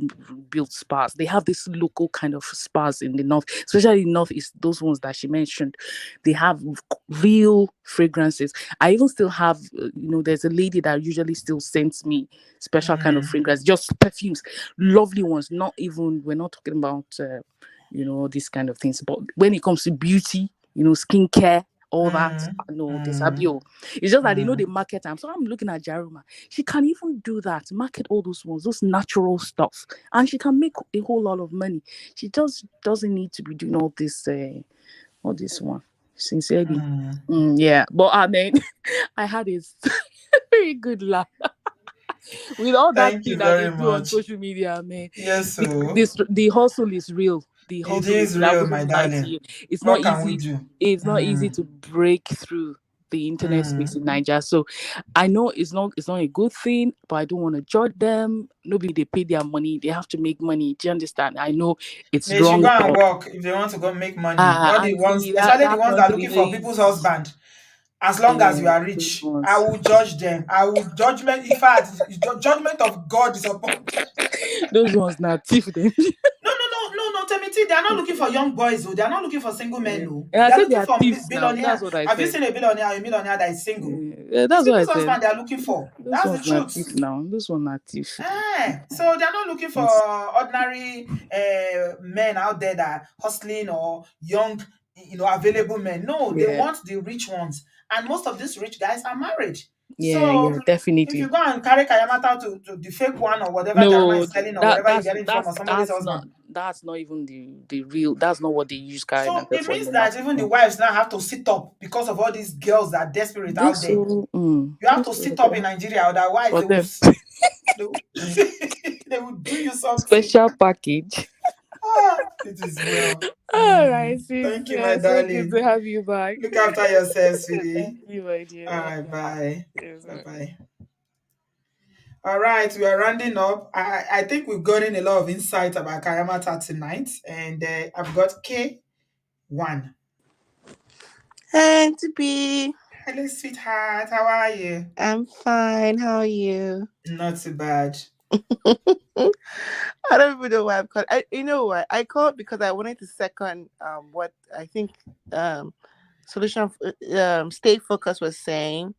built spas. They have this local kind of spas in the north, especially in north is those ones that she mentioned. They have real fragrances. I even still have there's a lady that usually still sends me special kind of fragrance, just perfumes, lovely ones. Not even, we're not talking about these kind of things, but when it comes to beauty, skincare, all that. No, there's Abio. It's just that they market them. So I'm looking at Jaruma. She can even do that, market all those ones, those natural stuff, and she can make a whole lot of money. She just doesn't need to be doing all this one. Sincerely, yeah. But I mean, I had a very good laugh with all that Thank thing you that they very do on much. social media, man. Yes, so The hustle is real. The it hustle is is real. I real, my wouldn't lie to darling. you. It's not What can we easy. do? It's not easy to break through the internet space in Nigeria. So I know it's not a good thing, but I don't want to judge them. Nobody, they pay their money. They have to make money. Do you understand? I know it's They should go wrong, and but work if they want to go make money. All the ones, auntie, that especially the that ones that are country looking for is people's husband. As long as you are those rich, I ones. will judge them. I will judgment. In fact, judgment of God is upon. Those ones not thief them. No, Temiti, they are not looking for young boys, oh. They are not looking for single men, Yeah. no. And I They are said they looking are for thieves now. That's billionaire. what I Have you said. seen a billionaire or a millionaire that is single? Yeah, It's that's what I people's said. husband they are looking for. Those That's the ones not truth. thief now. Those ones not thief. So they're not looking for Yes. ordinary men out there that are hustling or young, available men. No, they Yeah. want the rich ones. And most of these rich guys are married. Yeah, So if you definitely. go and carry Kayamata to the fake one or whatever Jarama No, is selling or that whatever you that's get it from that's or somebody's that's not husband. that's not even the real. That's not what they use So Kayamata it for in means the that north. even the No. wives now have to sit up because of all these girls that are desperate out there. You have to This sit up in Nigeria, otherwise for they will, them. they will, they will do you something. Special package. It is well. All right, sis. Thank you, my Yeah, so good to darling. have you back. Look after yourself, Thank sweetie. you, my All dear. right, bye. Yes, Bye bye. All right, we are rounding up. I think we've gotten a lot of insight about Kayamata tonight, and I've got K1. And to be, Hello, sweetheart. How are you? I'm fine. How are you? Not too bad. I don't even know why I'm called. You know what? I called because I wanted to second what I think um solution stay focus was saying.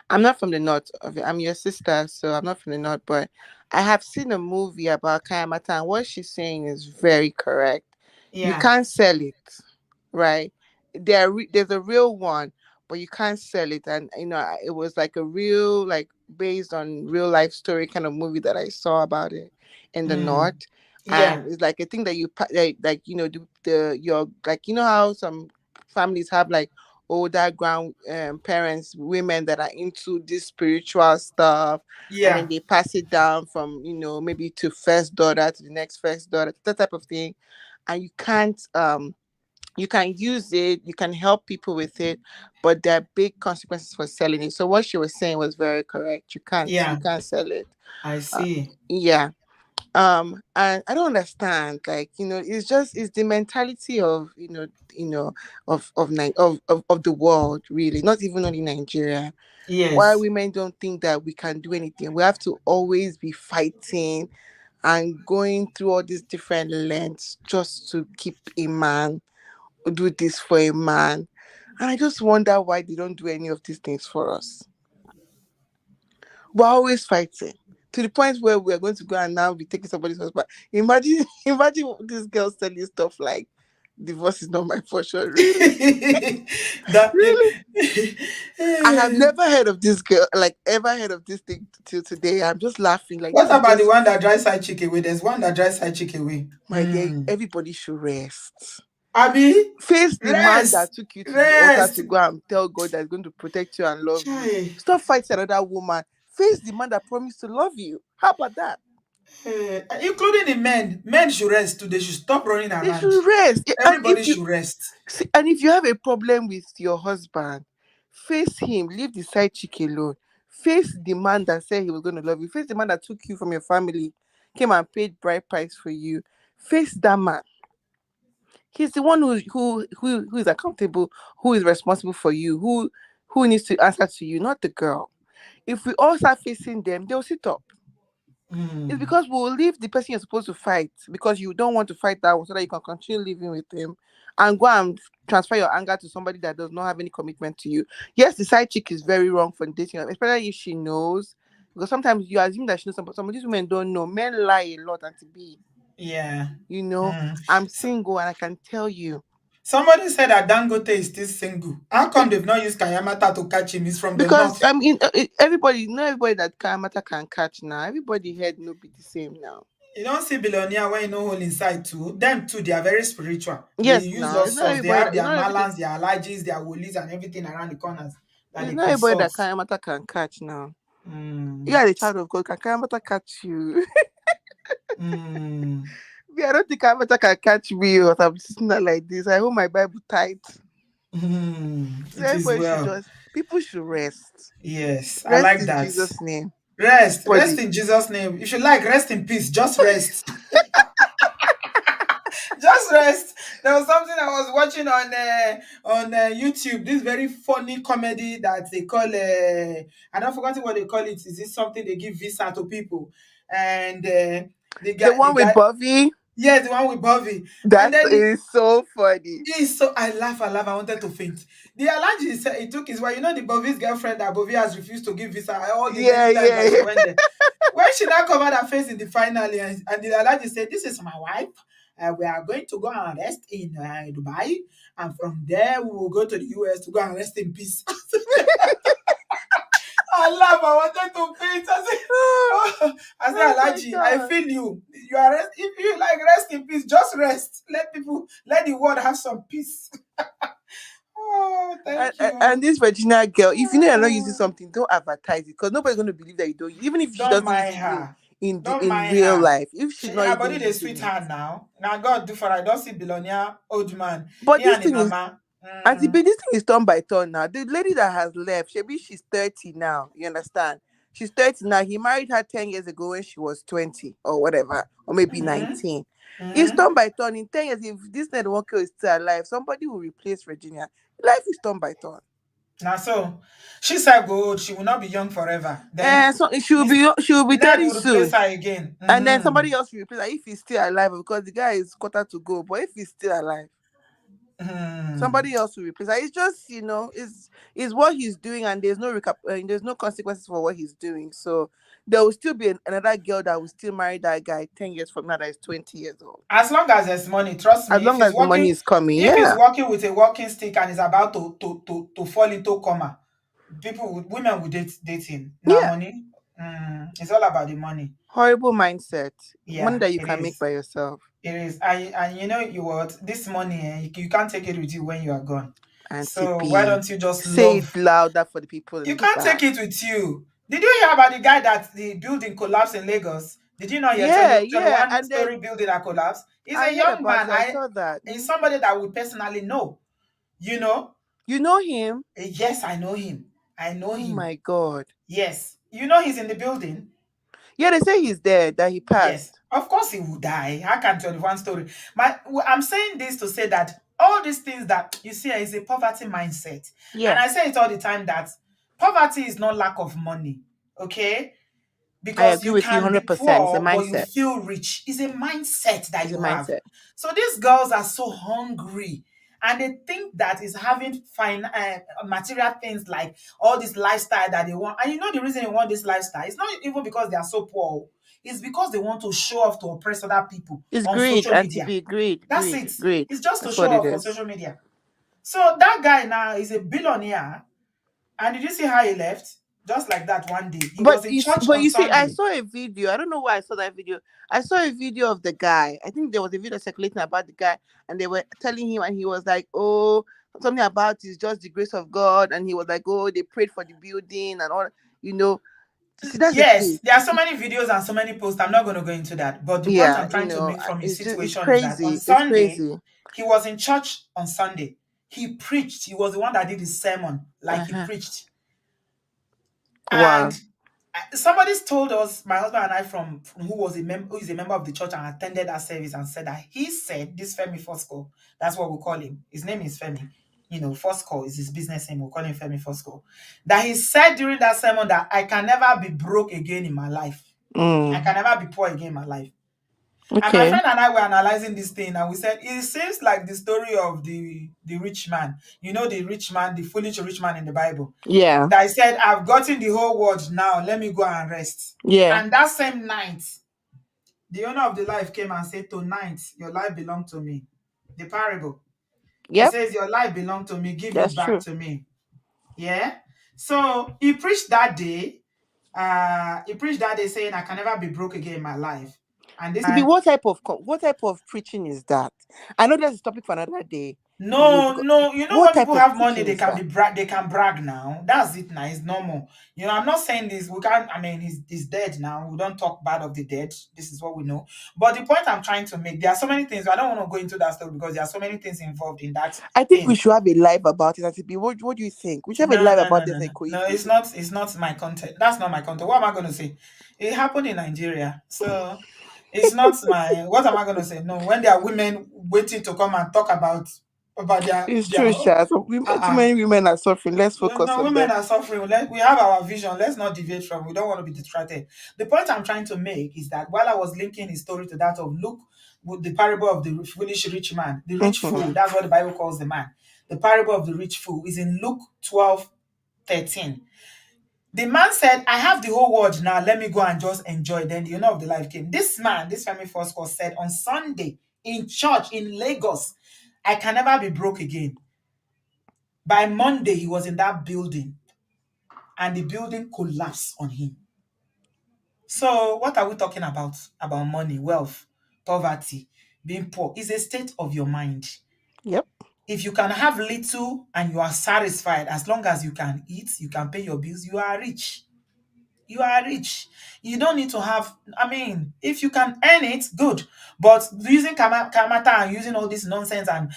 I'm not from the north of it. I'm your sister, so I'm not from the north, but I have seen a movie about Kayamata, and what she's saying is very correct. You Yeah. can't sell it, right? There's a real one, but you can't sell it. And it was like a real, like based on real life story kind of movie that I saw about it in the Mm. north. And Yeah. it's like a thing that like the your like how some families have like older grandparents, women that are into this spiritual stuff, and then Yeah. they pass it down from maybe to first daughter to the next first daughter, that type of thing. And you can use it, you can help people with it, but there are big consequences for selling it. So what she was saying was very correct. You Yeah. can't sell it. I uh, see. yeah. And I don't understand, like it's the mentality of of the world, really, not even only Nigeria. Why Yes. women don't think that we can do anything. We have to always be fighting and going through all these different lengths just to keep a man, do this for a man. And I just wonder why they don't do any of these things for us. We're always fighting to the point where we're going to go and now be taking somebody's husband. Imagine, imagine this girl selling stuff like divorce is not my portion. Really, that really. I have eh, never heard of this girl, like ever heard of this thing till today. I'm just laughing. Like what this is about the just one that drives side chick away? There's one that drives side chick away. my dear. Everybody should rest. Abi, Face the man rest, that took you to the altar rest. to go and tell God that is going to protect you and love you. Chai. Stop fighting another woman. Face the man that promised to love you. How about that? Including the men. Men should rest too. They should stop running They around. should rest. Everybody should rest. And if you have a problem with your husband, face him. Leave the side chick alone. Face the man that said he was going to love you. Face the man that took you from your family, came and paid bride price for you. Face that man. He's the one who is accountable, who is responsible for you, who needs to answer to you, not the girl. If we all start facing them, they'll sit up. It's Mm, because we'll leave the person you're supposed to fight because you don't want to fight that one so that you can continue living with him and go and transfer your anger to somebody that does not have any commitment to you. Yes, the side chick is very wrong for dating, especially if she knows. Because sometimes you assume that she knows, but some of these women don't know. Men lie a lot, and to be, yeah. you know, Mm. I'm So, single and I can tell you. somebody said that Dangote is still single. How come they've not used Kayamata to catch him? He's from the Because north. I mean, everybody, not everybody that Kayamata can catch now. Everybody head no be the same now. You don't see billionaire when you know hole inside too. Them too, they are very spiritual. They Yes, use now all it's not sorts. They everybody. have It's their not everything. malams, their allergies, their woolies, and everything around the corners that It's they not everybody consult. that Kayamata can catch now. You Mm, are the child of God. Can Kayamata catch you? mm, Me, I don't think Kayamata can catch me, or I'm sitting there like this. I hold my Bible tight. So It is everybody should well. just. People should rest. Yes, I Rest like in that. Jesus' name. Rest, rest Everybody. in Jesus' name. If you like, rest in peace. Just rest. Just rest. There was something I was watching on YouTube. This very funny comedy that they call I don't forget what they call it. Is this something they give visa to people? And The the one with guy, Buffy. yeah, the one with Bobby. And That then is so funny. he's so I laugh. I wanted to faint. The Alhaji said he took his wife. You know the Bobby's girlfriend that Bobby has refused to give visa all the Yeah, many times that yeah. she went there. When she now covered her face in the finale, and the Alhaji said, "This is my wife. We are going to go and rest in Dubai, and from there we will go to the US to go and rest in peace." I laugh. I wanted to faint. I said, oh, I said, Oh my Alhaji, I god. feel you. You are rest. If you like rest in peace, just rest. Let people, let the world have some peace. Oh, And, thank and you. and this Regina girl, if you know you're not using something, don't advertise it because nobody's going to believe that you don't. Even if she Don't doesn't use mind it her. Don't in mind real her. life, if she's not Her even body they using it. sweetheart now. Now God do for I don't see billionaire old man. But He this and his thing is, mama. this thing is turn by turn now. The lady that has left, she's 30 now. You understand? She's 30 now. He married her 10 years ago when she was 20 or whatever, or maybe 19. It's turn by turn. In 10 years, if this networker is still alive, somebody will replace Virginia. Life is turn by turn. Now, so she said, "Good, she will not be young forever." Then And so she will be Ned 30 will replace soon. her again. And then somebody else will replace her if he's still alive, because the guy is quarter to go. But if he's still alive, somebody else will replace her. It's just, is what he's doing, and there's there's no consequences for what he's doing. So there will still be another girl that will still marry that guy 10 years from now that is 20 years old. As long as there's money, trust As me. long as the money is coming, If he's yeah. working with a walking stick and is about to fall into coma, women will date him. Now, Yeah. money, it's all about the money. Horrible mindset. Money Yeah, that you it can make is. by yourself. It is. And you know you what? This money, you can't take it with you when you are gone. Auntie So why P. don't you just Say it love? louder for the people You in the can't take back. it with you. Did you hear about the guy that the building collapsed in Lagos? Did you not hear Yeah, 21 and then story building that collapsed? He's I a heard young about man. it. I saw that. He's somebody that we personally know. You know? You know him? Yes, I know him. I know Oh him. my God. Yes. You know he's in the building? Yeah, they say he's dead, that he passed. Yes. Of course he will die. How can 21 story? I'm saying this to say that all these things that you see is a poverty mindset. Yeah. And I say it all the time that poverty is not lack of money. Okay? I Because agree you with you can be 100%. It's a poor, but you mindset. feel rich. It's a mindset that It's a you have. mindset. So these girls are so hungry, and they think that is having fine material things like all this lifestyle that they want. And you know the reason they want this lifestyle? It's not even because they are so poor. It's because they want to show off to oppress other people It's on greed, social Auntie media. P. Greed, That's greed, it. greed. It's just to That's show what it off on is. social media. So that guy now is a billionaire. And did you see how he left? Just like that one day. He was in church on You see, I Sunday. saw a video. I don't know why I saw that video. I saw a video of the guy. I think there was a video circulating about the guy, and they were telling him, and he was like, "Oh, something about it's just the grace of God," and he was like, "Oh, they prayed for the building and all." You know, you see, that's the Yes, thing. there are so many videos and so many posts. I'm not going to go into that. But the point Yeah, I'm trying to make from his it's situation is that on crazy. It's Sunday, crazy. he was in church on Sunday. He preached. He was the one that did his sermon, like he preached. Wow. And somebody's told us, my husband and I, from who is a member of the church and attended that service, and said that he said, this Femi Fosco, that's what we call him. His name is Femi. You know, Fosco is his business name. We call him Femi Fosco. That he said during that sermon that I can never be broke again in my life. I can never be poor again in my life. And my Okay. friend and I were analyzing this thing, and we said it seems like the story of the rich man. You know, the rich man, the foolish rich man in the Bible. Yeah. That said, I've gotten the whole world now. Let me go and rest. Yeah. And that same night, the owner of the life came and said, tonight, your life belongs to me. The parable. He Yep. says, your life belongs to me. Give it That's back true. to me. Yeah. So he preached that day. Saying, I can never be broke again in my life. And this What type of preaching is that? I know that's a topic for another day. No, you know What when type people of have money, preaching they is can that? they can brag now. That's it now. It's normal. You know, I'm not saying this. We can't. I mean, he's dead now. We don't talk bad of the dead. This is what we know. But the point I'm trying to make, there are so many things. I don't want to go into that story because there are so many things involved in that I think we thing. should have a live about it. What do you think? We should have a live about this and No. It's not. It's not my content. That's not my content. What am I going to say? It happened in Nigeria, so it's not my. What am I going to say? No, when there are women waiting to come and talk about It's their true, Sha. Too many women are suffering. Let's focus no, on women them. are suffering. We have our vision. Let's not deviate from. We don't want to be distracted. The point I'm trying to make is that while I was linking his story to that of Luke, with the parable of the foolish rich man, the rich fool, that's what the Bible calls the man. The parable of the rich fool is in Luke 12:13. The man said, I have the whole world now. Let me go and just enjoy. Then the owner of the life came. This man, this family first call, said on Sunday in church in Lagos, I can never be broke again. By Monday, he was in that building and the building collapsed on him. So what are we talking about? About money, wealth, poverty, being poor. It's a state of your mind. Yep. If you can have little and you are satisfied, as long as you can eat, you can pay your bills, you are rich. You are rich. You don't need to have, if you can earn it, good. But using Kayamata and using all this nonsense and,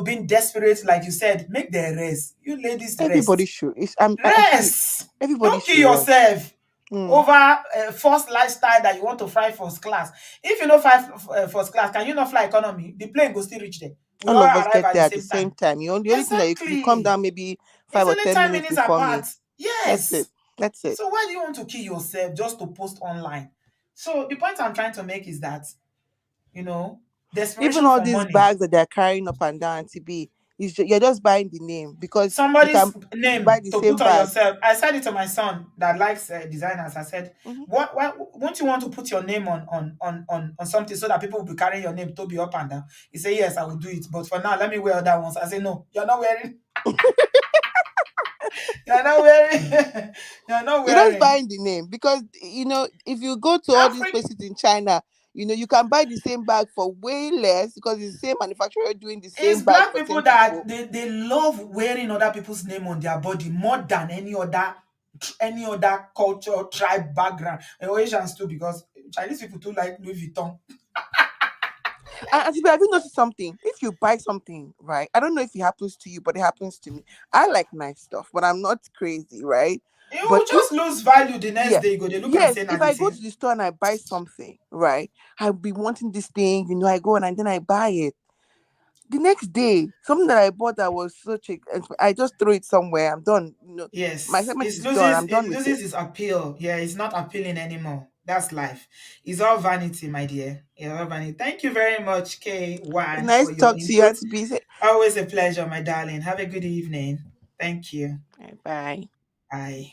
being desperate, like you said, make the rest. You ladies Everybody rest. should. Rest. Everybody Don't kill should rest. yourself. Mm. over first lifestyle that you want to fly first class. If you know fly first class, can you not fly economy? The plane go still reach there. We All all of us arrive get at the there at the same same time. time. The only thing that you come Exactly. down maybe It's 5 or 10 only 10 minutes minutes before apart. me. That's it. Yes. That's it. So why do you want to kill yourself just to post online? So the point I'm trying to make is that, you know, Even desperation all for these money. bags that they're carrying up and down, TB, you're just buying the name because you Somebody's can buy name the to same put on bag. yourself. I said it to my son that likes designers. I said, Hmm. "What? Why won't you want to put your name on something so that people will be carrying your name to be up and down?" He said, "Yes, I will do it, but for now, let me wear other ones." I said, "No, you're not wearing. You're not wearing. You're not You're just wearing." buying the name because if you go to all these Africa places in China, you can buy the same bag for way less because it's the same manufacturer doing the same is bag black for people same that people. they love wearing other people's name on their body more than any other culture, tribe, background. And Asians too, because Chinese people too like Louis Vuitton. And TB, have you noticed something? If you buy something, right? I don't know if it happens to you, but it happens to me. I like nice stuff, but I'm not crazy, right? You will But if just lose value the next yeah, day. You go, they look and yes, say, "Now if the I go to same." the store and I buy something, right? I'll be wanting this thing, I go and then I buy it. The next day, something that I bought that was I just throw it somewhere. I'm done. My Yes, segment is done. I'm it done with it. loses its appeal. Yeah, it's not appealing anymore. That's life. It's all vanity, my dear. It's all vanity. Thank you very much, It's K1, nice for to your talk to you, input. Auntie B. Always a pleasure, my darling. Have a good evening. Thank you. Bye. Bye.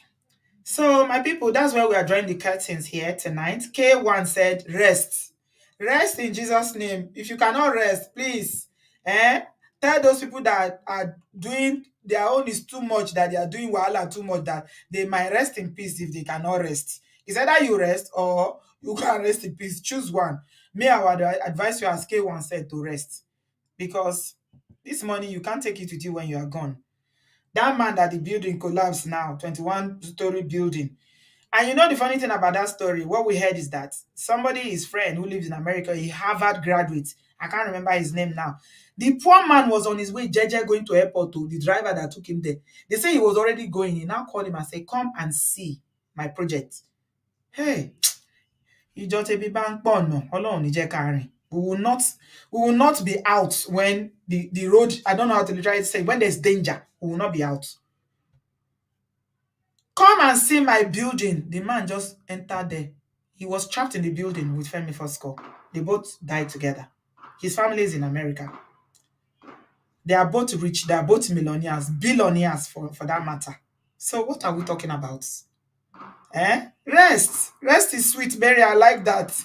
So, my people, that's where we are drawing the curtains here tonight. K1 said, rest. Rest in Jesus' name. If you cannot rest, please, tell those people that are doing their own is too much, that they are doing wahala too much, that they might rest in peace if they cannot rest. It's either you rest or you can rest in peace. Choose one. Me, I would advise you, as K1 said, to rest. Because this money, you can't take it with you when you are gone. That man that the building collapsed now, 21-story building. And you know the funny thing about that story, what we heard is that somebody, his friend who lives in America, he Harvard graduate. I can't remember his name now. The poor man was on his way, JJ, going to airport to the driver that took him there. They say he was already going. He now called him and said, "Come and see my project." Hey, ìjọ tẹbi bá ń pọ̀ ọ̀nà, Ọlọ́run ní jẹ́ ká rìn. We will not be out when the road, I don't know how to literally say, when there's danger, we will not be out. Come and see my building. The man just entered there. He was trapped in the building with Femi Fosco. They both died together. His family is in America. They are both rich. They are both millionaires, billionaires for that matter. So what are we talking about? Rest. Rest is sweet, Mary. I like that.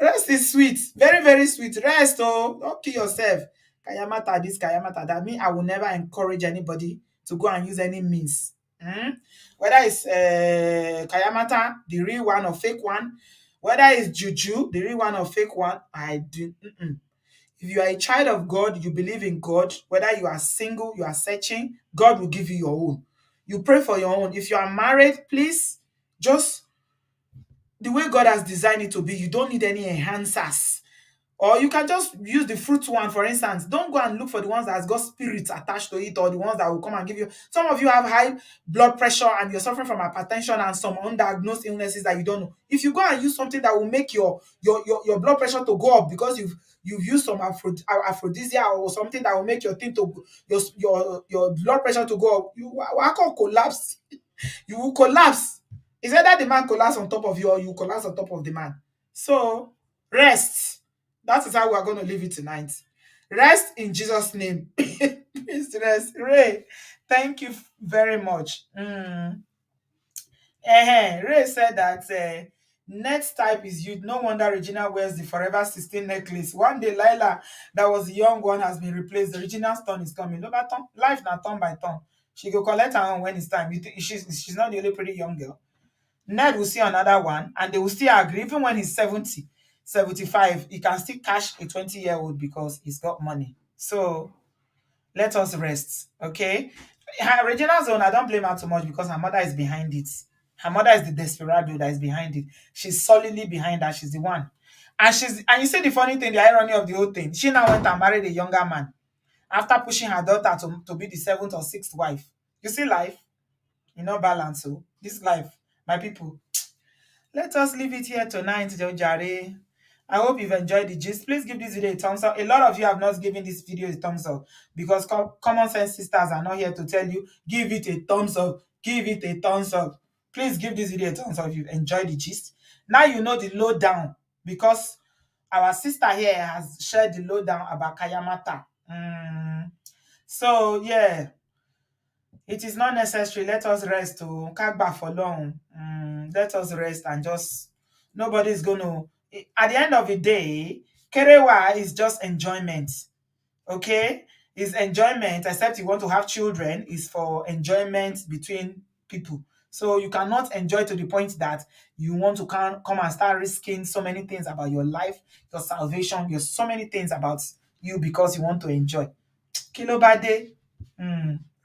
Rest is sweet. Very, very sweet. Rest, oh. Don't kill yourself. Kayamata this, Kayamata that. Me, I will never encourage anybody to go and use any means. Whether it's Kayamata, the real one or fake one, whether it's Juju, the real one or fake one, I do. If you are a child of God, you believe in God, whether you are single, you are searching, God will give you your own. You pray for your own. If you are married, please just the way God has designed it to be. You don't need any enhancers. Or you can just use the fruit one, for instance. Don't go and look for the ones that has got spirits attached to it or the ones that will come and give you. Some of you have high blood pressure and you're suffering from hypertension and some undiagnosed illnesses that you don't know. If you go and use something that will make your blood pressure to go up because you've used some aphrodisiac or something that will make your thing to your blood pressure to go up, you will collapse. You will collapse. It's either the man collapse on top of you or you collapse on top of the man. So rest. That is how we are going to leave it tonight. Rest in Jesus' name. Please rest. Ray, thank you very much. Ray said that next type is you. No wonder Regina wears the Forever 16 necklace. One day, Lila, that was the young one, has been replaced. The Regina's turn is coming. No, but life now turn by turn. She go collect her own when it's time. She's not the only pretty young girl. Ned will see another one and they will still agree. Even when he's 70, 75, he can still cash a 20-year-old because he's got money. So let us rest, okay? Regina's own, I don't blame her too much because her mother is behind it. Her mother is the desperado that is behind it. She's solidly behind her. She's the one. And you see the funny thing, the irony of the whole thing. She now went and married a younger man after pushing her daughter to be the seventh or sixth wife. You see life? You know balance. So this life, my people, let us leave it here tonight, Jare. I hope you've enjoyed the gist. Please give this video a thumbs up. A lot of you have not given this video a thumbs up because common sense sisters are not here to tell you, give it a thumbs up, give it a thumbs up. Please give this video a thumbs up if you've enjoyed the gist. Now you know the lowdown because our sister here has shared the lowdown about Kayamata. So, yeah, it is not necessary. Let us rest. Kagba for long. Let us rest and just, nobody's going to, at the end of the day, Kerewa is just enjoyment. Okay? Is enjoyment, except you want to have children, is for enjoyment between people. So you cannot enjoy to the point that you want to come and start risking so many things about your life, your salvation, your so many things about you because you want to enjoy. Kilo bade.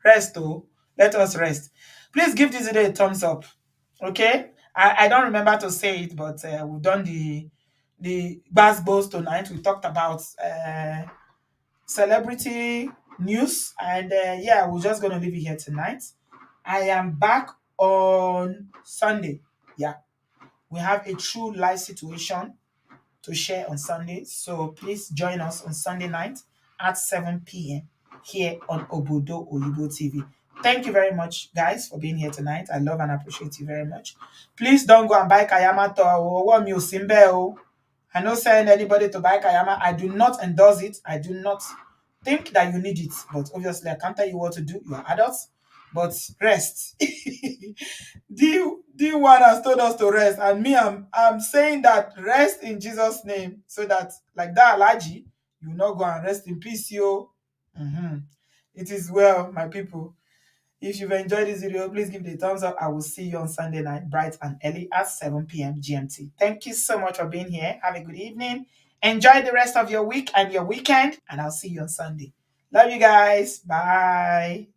Rest, oh. Let us rest. Please give this video a thumbs up. Okay? I don't remember to say it, but we've done the Gbasgbos tonight. We talked about celebrity news, and yeah, we're just gonna leave it here tonight. I am back on Sunday. Yeah, we have a true life situation to share on Sunday, so please join us on Sunday night at 7 p.m. here on Obodo Oyibo TV. Thank you very much, guys, for being here tonight. I love and appreciate you very much. Please don't go and buy Kayamata or Simbe. I no send anybody to buy Kayama. I do not endorse it. I do not think that you need it. But obviously, I can't tell you what to do. You are adults. But rest. The one has told us to rest. And me, I'm saying that rest in Jesus' name. So that, like that allergy, you will not go and rest in peace, yo. It is well, my people. If you've enjoyed this video, please give it a thumbs up. I will see you on Sunday night, bright and early at 7 p.m. GMT. Thank you so much for being here. Have a good evening. Enjoy the rest of your week and your weekend, and I'll see you on Sunday. Love you guys. Bye.